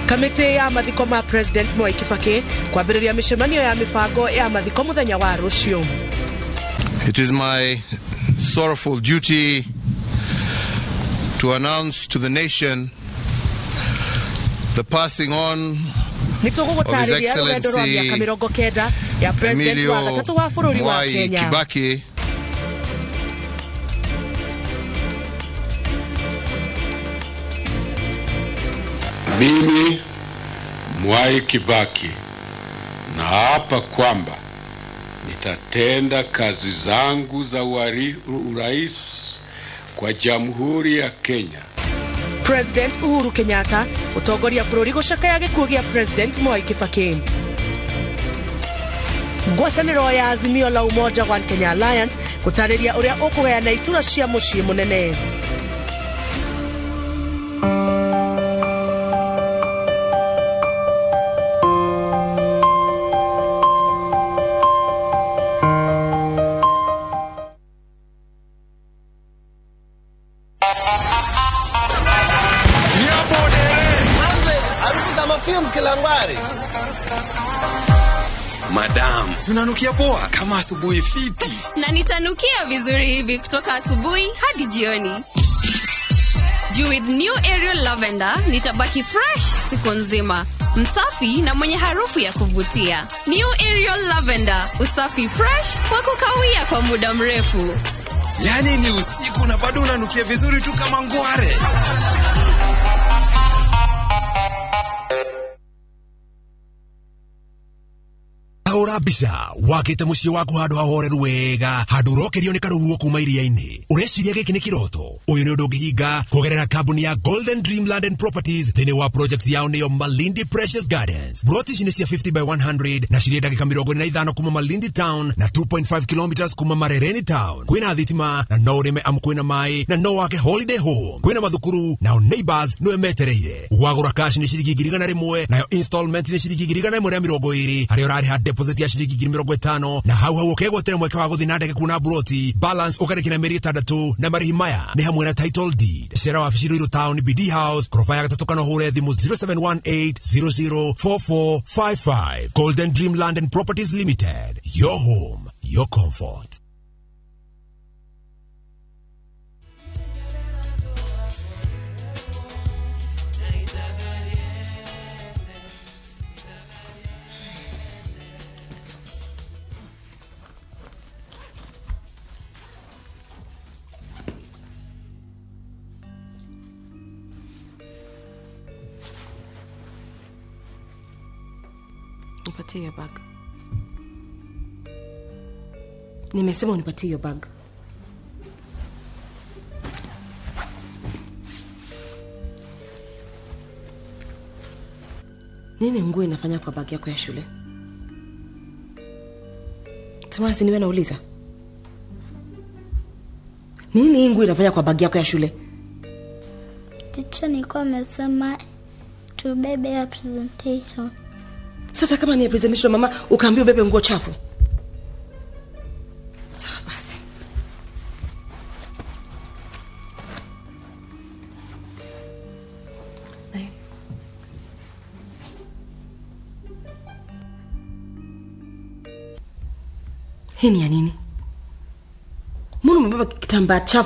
Kamĩtĩ ya mathiko ma President Mwai Kibaki kwambĩrĩria mĩcemanio ya mĩbango ya mathiko mũthenya wa rũciũ. It is my sorrowful duty to announce to the nation the passing on of His Excellency Inooro Mwai Kibaki. Mimi Mwai Kibaki naapa kwamba nitatenda kazi zangu za urais kwa Jamhuri ya Kenya. President Uhuru Kenyatta utongoria bũrũri gũcakaya gĩkuũ gĩa President Mwai Kibaki. Ngwatanĩro ya Azimio la Umoja One Kenya Alliance gũtarĩria ũrĩa ũkũheana itura cia mũciĩ mũnene. Madam, unanukia poa kama asubuhi fiti. Na nitanukia vizuri hivi kutoka asubuhi hadi jioni. With new Aerial Lavender nitabaki fresh siku nzima, msafi na mwenye harufu ya kuvutia. New Aerial Lavender, usafi fresh wa kukawia kwa muda mrefu. Yani ni usiku na bado unanukia vizuri tu kama ngware. Bisha wakite muciĩ waku handu hahoreru wega handu rokerio ni karuhuo kuma iria-ini ureciria giki ni kiroto uyu ni undu ungihinga kugerera kambuni ya Golden Dreamland and Properties thini wa project yao niyo Malindi Precious Gardens. Broti ici ni cia 50 by 100 na cirie ndagika 45 kuma Malindi town na 2.5 kilometers kuma Marereni town. Kwina thitima na no rime kwina mai na no wake holiday home. Kwina mathukuru na neighbors no emetereire. Wagura cash ni ciringi 1,100 nayo installment ni ciringi 120 haria urariha deposit ya shiringi 50 na hau ukegwetera mweke wa guthi na ndege kuna broti balance ukarekina meri 6 na marihi maya ni hamwe na title deed. Shera wa Fishiru Town BD House profile ya gatatu kana hure thimu 0718004455. Golden Dreamland and Properties Limited, your home, your comfort. Nipatie hiyo bag. Nimesema unipatie hiyo bag. Nini nguo inafanya kwa bag yako ya shule? Tamara, si niwe nauliza. Nini nguo inafanya kwa bag yako ya shule? Teacher nilikuwa amesema tubebe ya presentation. Sasa kama ni presentation mama ukaambia ubebe nguo chafu. Sawa basi. Hii ni ya nini? Mbona umebeba kitambaa chafu?